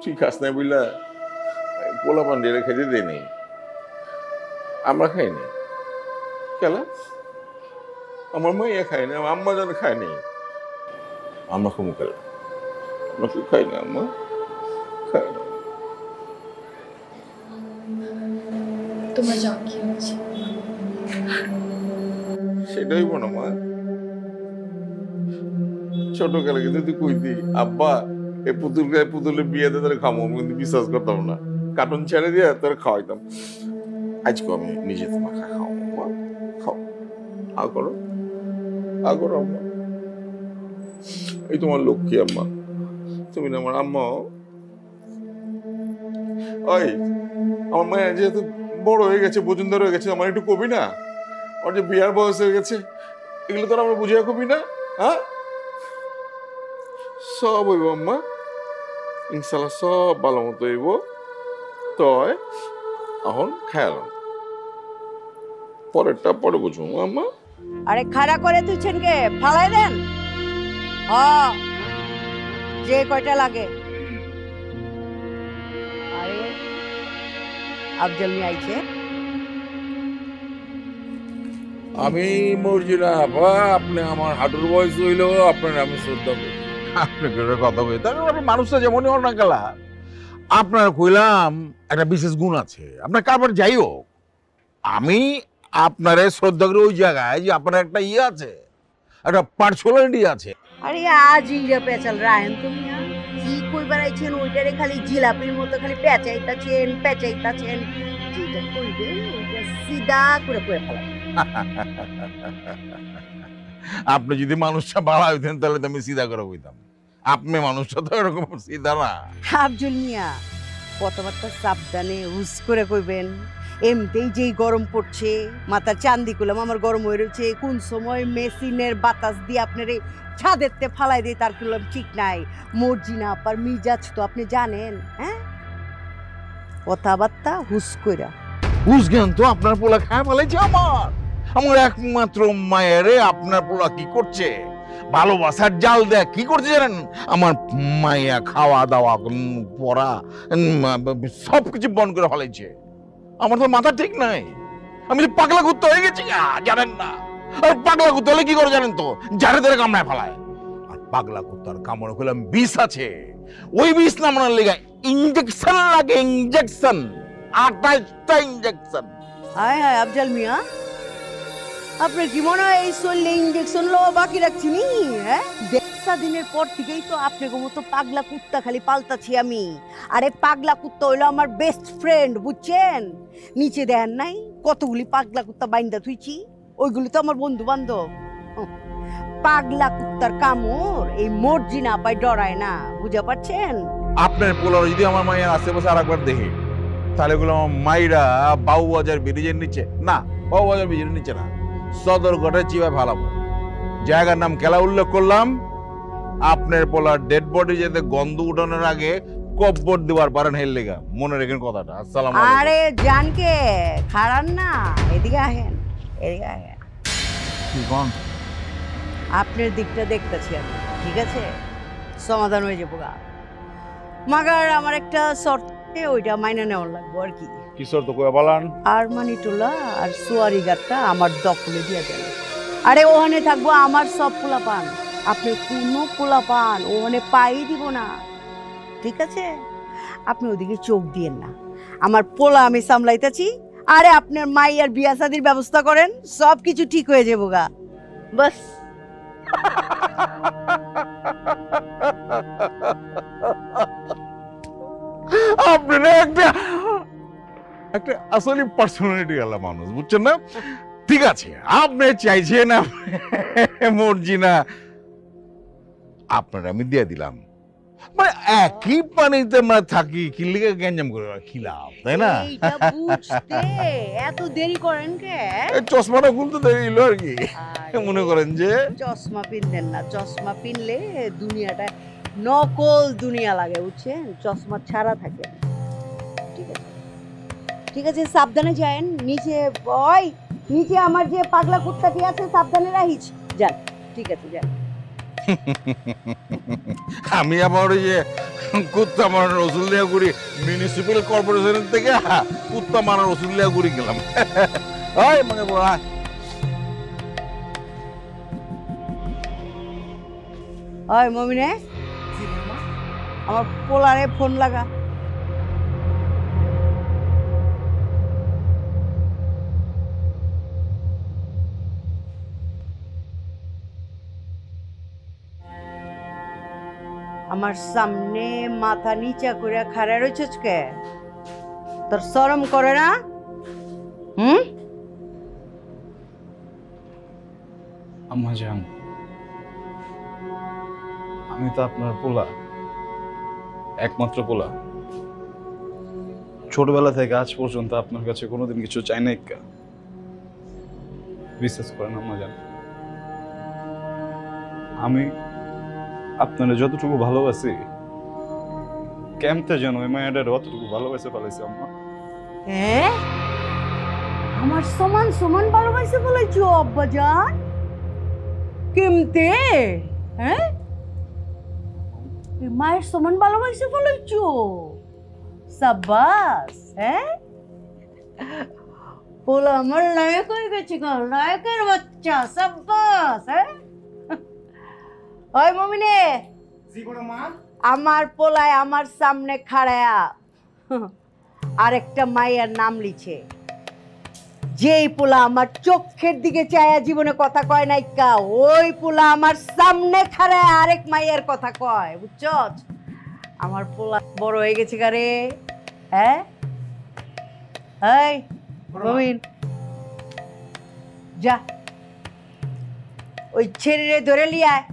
তুই খাস না বুঝলা, পোলা পান্ডিয়ারা খেতে দেয় নেই, আমরা খাই নি খেলা, আমার মাইয়া খায় না, আমার আম্মা যেন খায় নি, আমরা খুব খেলা, আমরা খুব খাই না, আম্মা খায় না। তোমার যা কি হচ্ছে সেটাই মনে মা, ছোটকালে কিন্তু তুই কইতি আব্বা এই পুতুলের বিয়েতে তোর খামো, আমি কিন্তু বিশ্বাস করতাম না, কার্টুন ছেড়ে দিয়ে তোর খাওয়াইতাম। আজকে আমি নিজে তোমার খাও, খাও, আ করো, আ করো আম্মা, এই তোমার লক্ষ্মী আম্মা, তুমি না আমার আম্মা। ওই আমার মায়ের যেহেতু বড় হয়ে গেছে, বজুনদার হয়ে গেছে, আমার একটু কবি না, ওর যে বিয়ার বয়স হয়ে গেছে, এগুলো তোর আমরা বুঝিয়া কবি না? হ্যাঁ, সব হইব আম্মা, ইনশাল্লাহ সব ভালো মতো হইব। তয় এখন খেয়াল পরেরটা পরে বুঝবো আম্মা। আরে খাড়া করে তুইছেন কে, ফালাই দেন। যে কয়টা লাগে। আরে আফজল মিয়া আইছে। আমি মর্জিনা আপা, আপনি আমার হাঁটুর বয়স হইল, আপনার আমি শ্রদ্ধা করি, আপনাকে কথা কই, তাহলে মানুষটা যেমনই হোক না গেলা, আপনার কইলাম একটা বিশেষ গুণ আছে, আপনার কারবার যাই হোক, আমি আপনারে শ্রদ্ধা করি ওই জায়গায় যে আপনার একটা ইয়ে আছে, একটা পার্সোনালিটি আছে। আরে আজ ইয়া পেঁচাল রাহেন তুমি, কি কই বেড়াইছেন ওইটারে খালি জিলাপির মতো খালি পেঁচাইতাছেন, যেটা কইবে ওইটা সিধা করে কয়ে ফেলাবেন। আপনি যদি মানুষটা বাড়া হইতেন তাহলে তো আমি সিধা করে কইতাম, আপনি মানুষটা তো এরকম সিধা না। আফজল মিয়া কথাবার্তা সাবধানে হুস করে কইবেন, এমতেই যেই গরম পড়ছে, মাথার চান্দি কুলাম আমার গরম হয়ে রয়েছে, কোন সময় মেশিনের বাতাস দিয়ে আপনার ছাদেরতে ফালাই দিয়ে তার কুলাম ঠিক নাই। মর্জিনা আপার মিজাজ তো আপনি জানেন। হ্যাঁ, কথাবার্তা হুস কইরা। হুস জ্ঞান তো আপনার পোলা খায় ফেলেছে আমার একমাত্র মায়েরে আপনার পোলা কি করছে, ভালোবাসার জাল দেয়া কি করছে জানেন? আমার মাইয়া খাওয়া দাওয়া পড়া সবকিছু বন্ধ করে ফেলেছে। আমার তো মাথা ঠিক নাই, আমি তো পাগলা কুত্তা হয়ে গেছি জানেন না। আর পাগলা কুত্তা হলে কি করে জানেন তো, যারে তারে কামড়ায় ফেলায়। আর পাগলা কুত্তার কামড়ে কইলাম বিষ আছে, ওই বিষ নামানোর লেগে ইনজেকশন লাগে, ইনজেকশন 28টা ইনজেকশন। হায় হায় আফজল মিয়া, আপনার কি মনে হয় এই চললে ইনজেকশন লওয়া বাকি রাখছি নি? হ্যাঁ, দিনের পর থেকেই তো আপনার মতো পাগলা কুত্তা খালি পাল্টাছি আমি। আরে পাগলা কুত্তা হইলো আমার বেস্ট ফ্রেন্ড, বুঝছেন? নিচে দেন নাই কতগুলি পাগলা কুত্তা বাইন্দা থুইছি, ওইগুলি তো আমার বন্ধু বান্ধব। পাগলা কুত্তার কামড় এই মর্জিনা আপাই ডরায় না, বুঝা পারছেন? আপনার পোলার যদি আমার মায়ের আশেপাশে আর একবার দেখে, তাহলে এগুলো আমার মাইরা বাউবাজার ব্রিজের নিচে, না বাউবাজার ব্রিজের নিচে না, সদরঘাটে চিবায় ফেলাবো। জায়গার নাম কেলা উল্লেখ করলাম, আপনার পোলার ডেড বডি যেতে গন্ধ উঠানোর আগে কব্বর দেওয়ার পারেন হেল লেগা, মনে রেখেন কথাটা। আসসালাম আলাইকুম। আরে জানকে খারান না, এদিকে আহেন, এদিকে আহেন। কি কোন? আপনার দিকটা দেখতেছি আমি, ঠিক আছে? সমাধান হয়ে যাবো গা, মাগার আমার একটা শর্তে ওইটা মাইনে নেওয়ার লাগবো আর কি। কি শর্ত কইয়া বলান? আর মানিটোলা আর সুয়ারি গাটটা আমার দখলে দিয়ে দেন। আরে ওখানে থাকবো আমার সব পোলাপান, আপনি কোনো পোলাপান ওখানে পাই দিব না, ঠিক আছে? আপনি ওদিকে চোখ দিয়েন না, আমার পোলা আমি সামলাইতেছি। আরে আপনার মাইয়ার বিয়া শাদির ব্যবস্থা করেন, সব কিছু ঠিক হয়ে যাবো গা, বাস। আপনারা একটা আসলে পার্সোনালিটি আলা মানুষ, বুঝছেন না? ঠিক আছে, আপনি চাইছেন মর্জিনা, আপনার আমি দিয়ে দিলাম। মানে একই পানিতে আমরা থাকি, কিলিকে গ্যাঞ্জাম করে খিলাম, তাই না? এইটা বুঝতে এত দেরি করেন কে? চশমাটা খুলতে দেরি হলো আর কি। মনে করেন যে চশমা পিনলেন না, চশমা পিনলে দুনিয়াটা নকল দুনিয়া লাগে, বুঝছেন? চশমা ছাড়া থাকে। ঠিক আছে, ঠিক আছে, সাবধানে যান। নিচে ওই নিচে আমার যে পাগলা কুত্তাটি আছে, সাবধানে রাখিস। যান, ঠিক আছে, যান। আমি আবার ওই যে কুত্তা মারার রসুলিয়া গুড়ি মিউনিসিপ্যাল কর্পোরেশন থেকে কুত্তা মারার রসুলিয়া গুড়ি গেলাম। ওই মানে বড়া ওই মমিনে, আমার পোলারে ফোন লাগা। আমার সামনে মাথা নিচা করে খাড়া রয়েছিস কে? তোর শরম করে না? আম্মা জান, আমি তো আপনার পোলা, একমাত্র পোলা। ছোটবেলা থেকে আজ পর্যন্ত আপনার কাছে কোনোদিন কিছু চাই নাই। বিশ্বাস করেন আম্মা জান, আমি আপনারা যতটুকু ভালোবাসি, কেমতে যেন ওই মায়াটার অতটুকু ভালোবাসে ফেলাইছি আম্মা। হ্যাঁ, আমার সমান সমান ভালোবাসে ফেলাইছো আব্বা জান? কেমতে? হ্যাঁ, মায়ের সমান ভালোবাসে ফেলাইছো? সাবাস। হ্যাঁ, পোলা আমার নায়ক হয়ে গেছে গো, নায়কের বাচ্চা। সাবাস। হ্যাঁ, ওই মমিনে, আমার পোলায় আমার সামনে খাড়ায়া আরেকটা মায়ের নাম লিছে। যেই পোলা আমার চোখের দিকে চায়া জীবনে কথা কয় নাই কা, ওই পোলা আমার সামনে খাড়ায় আরেক মায়ের কথা কয়, বুঝছস? আমার পোলা বড় হয়ে গেছে গারে। হ্যাঁ, এই মমিন, যা ওই ছেড়ে ধরে লিয়ায়।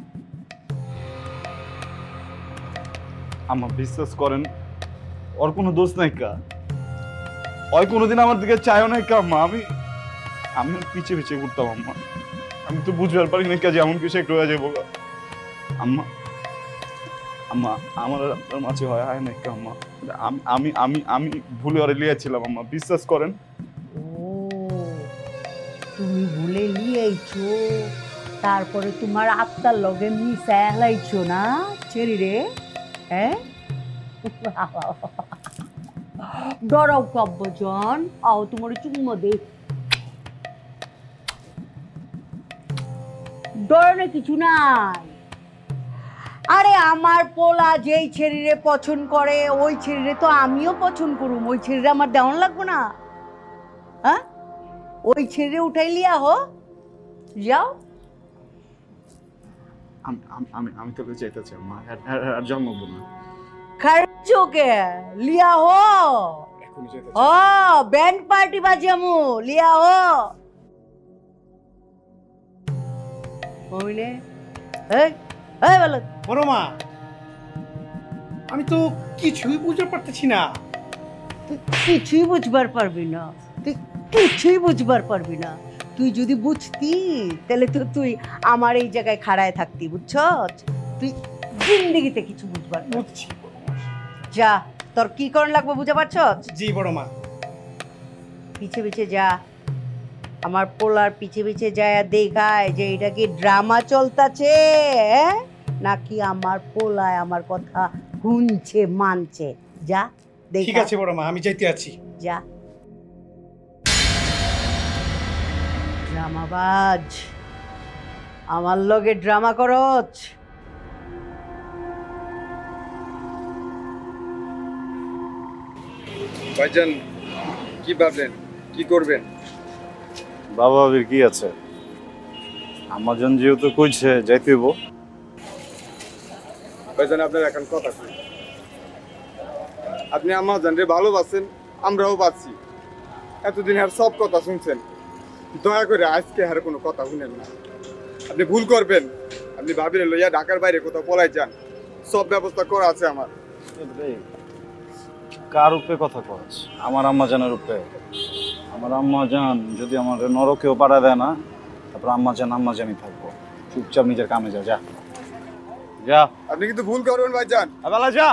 আমার বিশ্বাস করেন, ওর কোনো দোষ নাই কা, ওই কোনোদিন আমার দিকে চাইও নাই কা আম্মা। আমি পিছে পিছে ঘুরতাম আম্মা। আমি তো বুঝবার পারি না যে এমন কিছু একটু হয়ে যাবো আম্মা। আম্মা আমার আর আপনার মাঝে হয় নাই কা আম্মা। আমি আমি আমি ভুলে ওরে লিয়েছিলাম আম্মা, বিশ্বাস করেন। তুমি ভুলে লিয়েছো, তারপরে তোমার আত্মার লগে মিশায় হেলাইছো না ছেড়ি রে? হ্যাঁ, ডরাও কাব্যজন, আও তোমার চুম্মা দে। ডরানো কিছু নাই। আরে আমার পোলা যেই ছেড়িরে পছন্দ করে, ওই ছেড়িরে তো আমিও পছন্দ করুম। ওই ছেড়িরে আমার দেওয়ান লাগবো না? হ্যাঁ, ওই ছেড়ে উঠাই লিয়া হো, যাও। আমি তোকে চাইতেছি আম্মা, আর জন্মবো না। খরচোকে লিয়া হো, ও ব্যান্ড পার্টি বাজামু, লিয়া হো। ওইনে এই এই বল বড় মা, আমি তো কিছুই বুঝতে পারতেছি না। তুই কিছুই বুঝবার পারবি না, তুই কিছুই বুঝবার পারবি না। তুই যদি বুঝতি তাহলে তো তুই আমার এই জায়গায় খাড়ায় থাকতি, বুঝছস? তুই জিন্দেগিতে কিছু বুঝবার বুঝছি। যা, তোর কি করণ লাগবে বুঝতে পারছস? জি বড় মা। পিছে পিছে যা, আমার পোলার পিছে পিছে যায় দেখায় যে এটা কি ড্রামা চলতেছে নাকি আমার পোলায় আমার কথা শুনছে মানছে। যা দেখা। ঠিক আছে বড় মা, আমি যাইতে আছি। যা। ড্রামাবাজ, আমার লগে ড্রামা করছ। ভাইজান কি ভাবলেন, কি করবেন? বাবা ভাবির কি আছে, আমাজন যেহেতু কইছে যাইতে হইব। ভাইজান আপনার এখন কথা কই, আপনি আমাজন রে ভালোবাসেন, আমরাও বাঁচি। এতদিন আর সব কথা শুনছেন, দয়া করে আজকে আর কোনো কথা শুনেন না। আপনি ভুল করবেন, আপনি ভাবিরে লইয়া ঢাকার বাইরে কোথাও পলাই যান, সব ব্যবস্থা করা আছে আমার। কার রূপে কথা কস? আমার আম্মা জানের রূপে। আমার আম্মা জান যদি আমার নরকেও পাড়া দেয় না, তারপর আম্মা জানই থাকবো। চুপচাপ নিজের কামে যা। যা যা। আপনি কিন্তু ভুল করবেন ভাইজান। আবালা যা।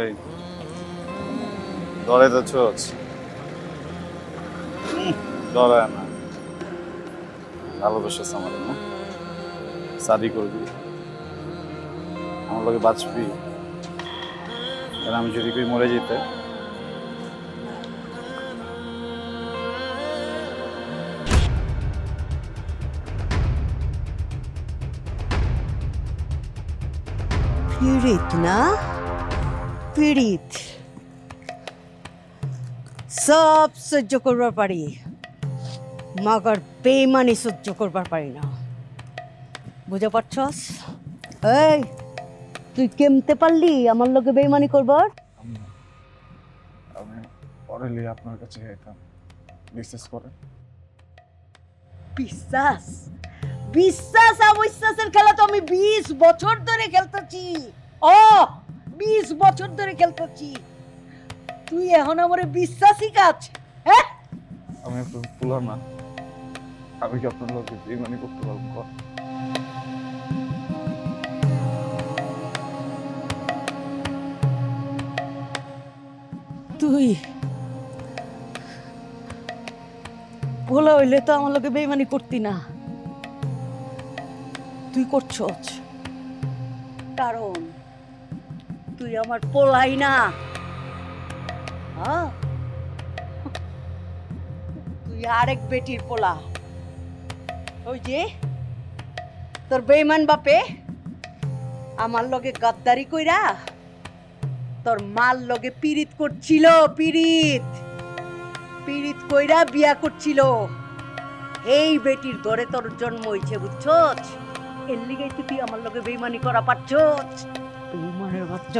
এই ধরে তো ছোট ধরে না, ভালোবাসা আমার না, শাদি করবি, আমার লোকে বাঁচবি। আমি যদি কই মরে যেতে, পীড়িত না, পীড়িত সব সহ্য করবার পারি, মাগার বেইমানি সহ্য করবার পারি না। বুঝে পারছস? এই তুই কেমতে পারলি আমার লগে বেইমানি করবার? আমি পরেলি আপনার কাছে যেতাম, বিশ্বাস করেন। বিশ্বাস বিশ্বাস অবিশ্বাসের খেলা তো আমি 20 বছর ধরে খেলতেছি। 20 বছর ধরে খেলতেছি, তুই এখন আমার বিশ্বাসই কাজ? হ্যাঁ, আমি একটু পুলা না, আমি কি আপনার লোকে বেইমানি করতে পারবো? তুই ভোলা হইলে তো আমার লোকে বেইমানি করতি না, তুই করছস কারণ তুই আমার পোলাই না। তুই আরেক বেটির পোলা। ওই যে তোর বেইমান বাপে আমার লগে গাদ্দারি কইরা তোর মাল লগে পীড়িত করছিল, পীড়িত কইরা বিয়া করছিল। এই বেটির ঘরে তোর জন্ম হইছে, বুঝছস? এর লিগেই তুই আমার লগে বেইমানি করা পারছস। বেইমানের বাচ্চা,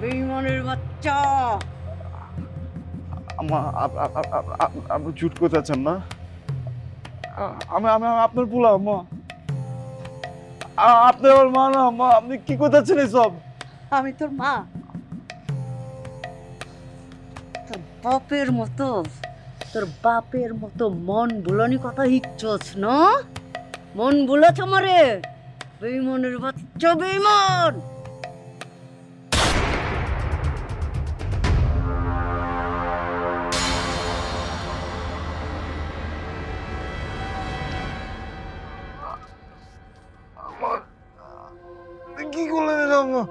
বেইমানের বাচ্চা। আপনি চুট করতে চাচ্ছেন না? আমি আপনার পোলা আম্মা, আপনি আমার মা না আম্মা। আপনি কি করতেছেন এসব? আমি তোর মা? তোর বাপের মতো মন ভুলানি কথা শিখছস না? মন ভুলাছ আমারে? বেইমানের বাচ্চা, বেইমান। কি করলেন আম্মা?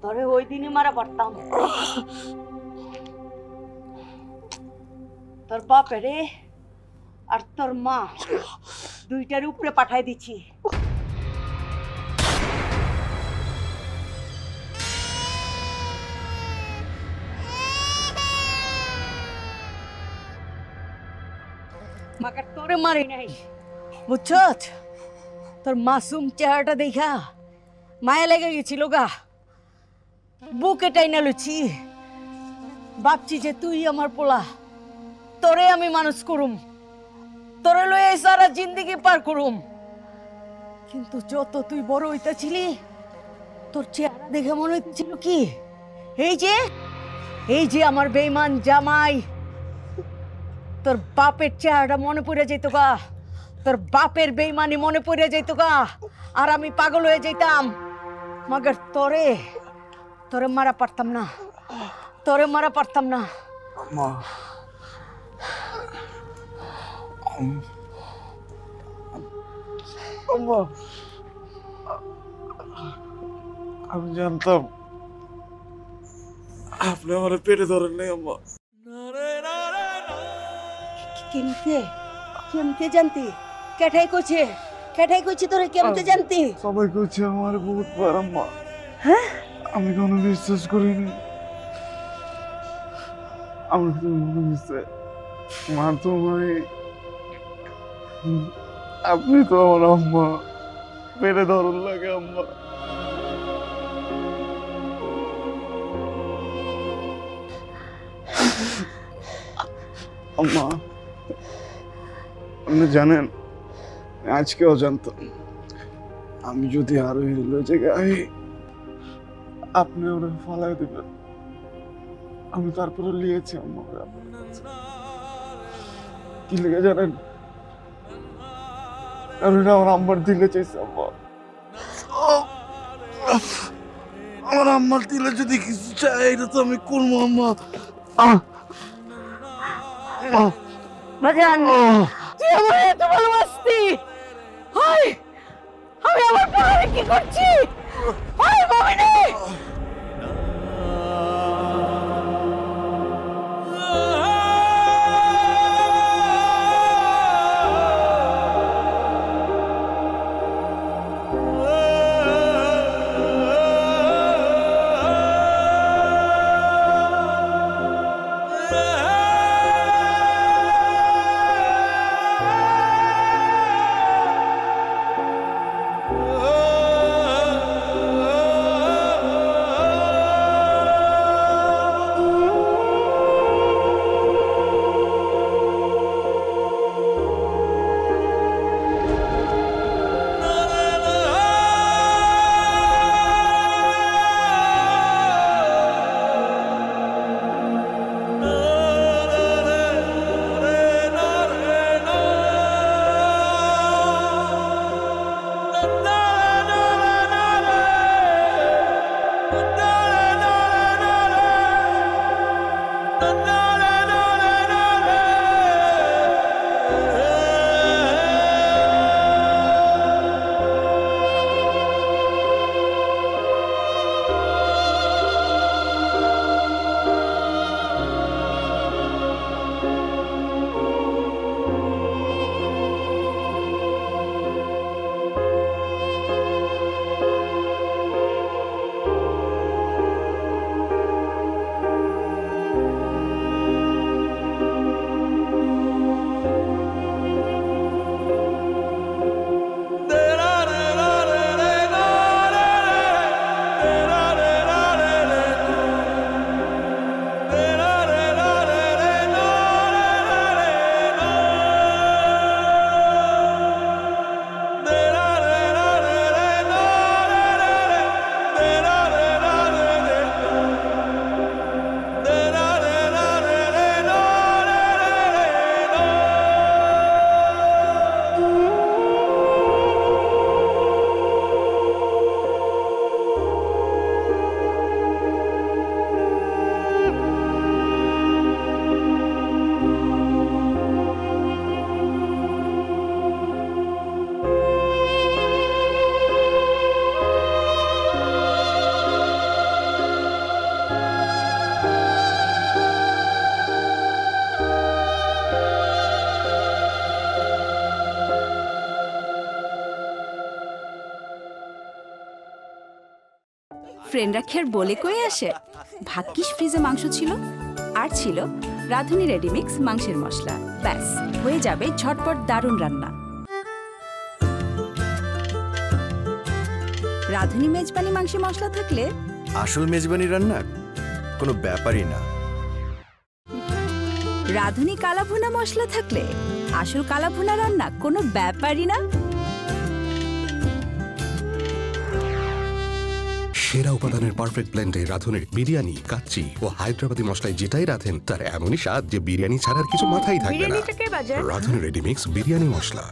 তোরে ওই দিনই মারা পারতাম। তোর বাপেরে আর তোর মা দুইটার উপরে পাঠাই দিচ্ছি। মাকে তোরে মারি নাই, বুঝছস? তোর মাসুম চেহারাটা দেখা মায়া লেগে গেছিল গা, বুকে টাইনা লুছি। ভাবছি যে তুই আমার পোলা, তোরে আমি মানুষ করুম, তোরে লয়ে সারা জিন্দেগি পার করুম। কিন্তু যত তুই বড় হইতেছিলি, তোর চেহারা দেখে মনে হইতেছিল কি এই যে আমার বেঈমান জামাই। তোর বাপের চেহারাটা মনে পড়ে যেত গা, তোর বাপের বেঈমানি মনে পড়ে যেত গা, আর আমি পাগল হয়ে যেতাম। মগর তোরে মারা পারতাম না, তোরে মারা পারতাম না। মা, আমি জানতাম আপনি আমার পেটে ধরেন নাই আম্মা। কেমতে জানতি? কেঠাই কইছে তোরে কেমতে জানতি? সবাই কইছে আমার বহুত বার আম্মা। হ্যাঁ, আমি কোনো বিশ্বাস করিনি। আমার মনে হচ্ছে মা তোমায়, আপনি তো আমার আম্মা, পেটে ধরন লাগে আম্মা। আম্মা আপনি জানেন আজকেও জানতাম আমি যদি আরো হিরো জায়গায় আপনি ওরা ফালাই দেবেন, আমি তারপরে লিয়েছি আম্মা কি লেগে জানেন, কারণ আমার আম্মার দিলে চাইছে আম্মা। আমার আম্মার দিলে যদি কিছু চাই এটা তো আমি করবো আম্মা। বাজান তুই আমার এত ভালোবাসতি, হায় আমি আমার পাহাড়ে কি করছি, হায় মমিনি। ফ্রেন্ডরা খের বলে কয়ে আসে, ভাগ্যিস ফ্রিজে মাংস ছিল, আর ছিল রাঁধুনি রেডিমিক্স মাংসের মশলা। ব্যাস হয়ে যাবে ঝটপট দারুণ রান্না। রাঁধুনি মেজবানি মাংসের মশলা থাকলে আসল মেজবানি রান্না কোনো ব্যাপারই না। রাঁধুনি কালাভুনা মশলা থাকলে আসল কালাভুনা রান্না কোনো ব্যাপারই না। সেরা উপাদানের পারফেক্ট ব্লেন্ডে রাঁধুনির বিরিয়ানি, কাচ্চি ও হায়দ্রাবাদি মশলায় যেটাই রাঁধেন তার এমনই স্বাদ যে বিরিয়ানি ছাড়ার কিছু মাথায় থাকবে না। রাঁধুনি রেডিমিক্স বিরিয়ানি মশলা।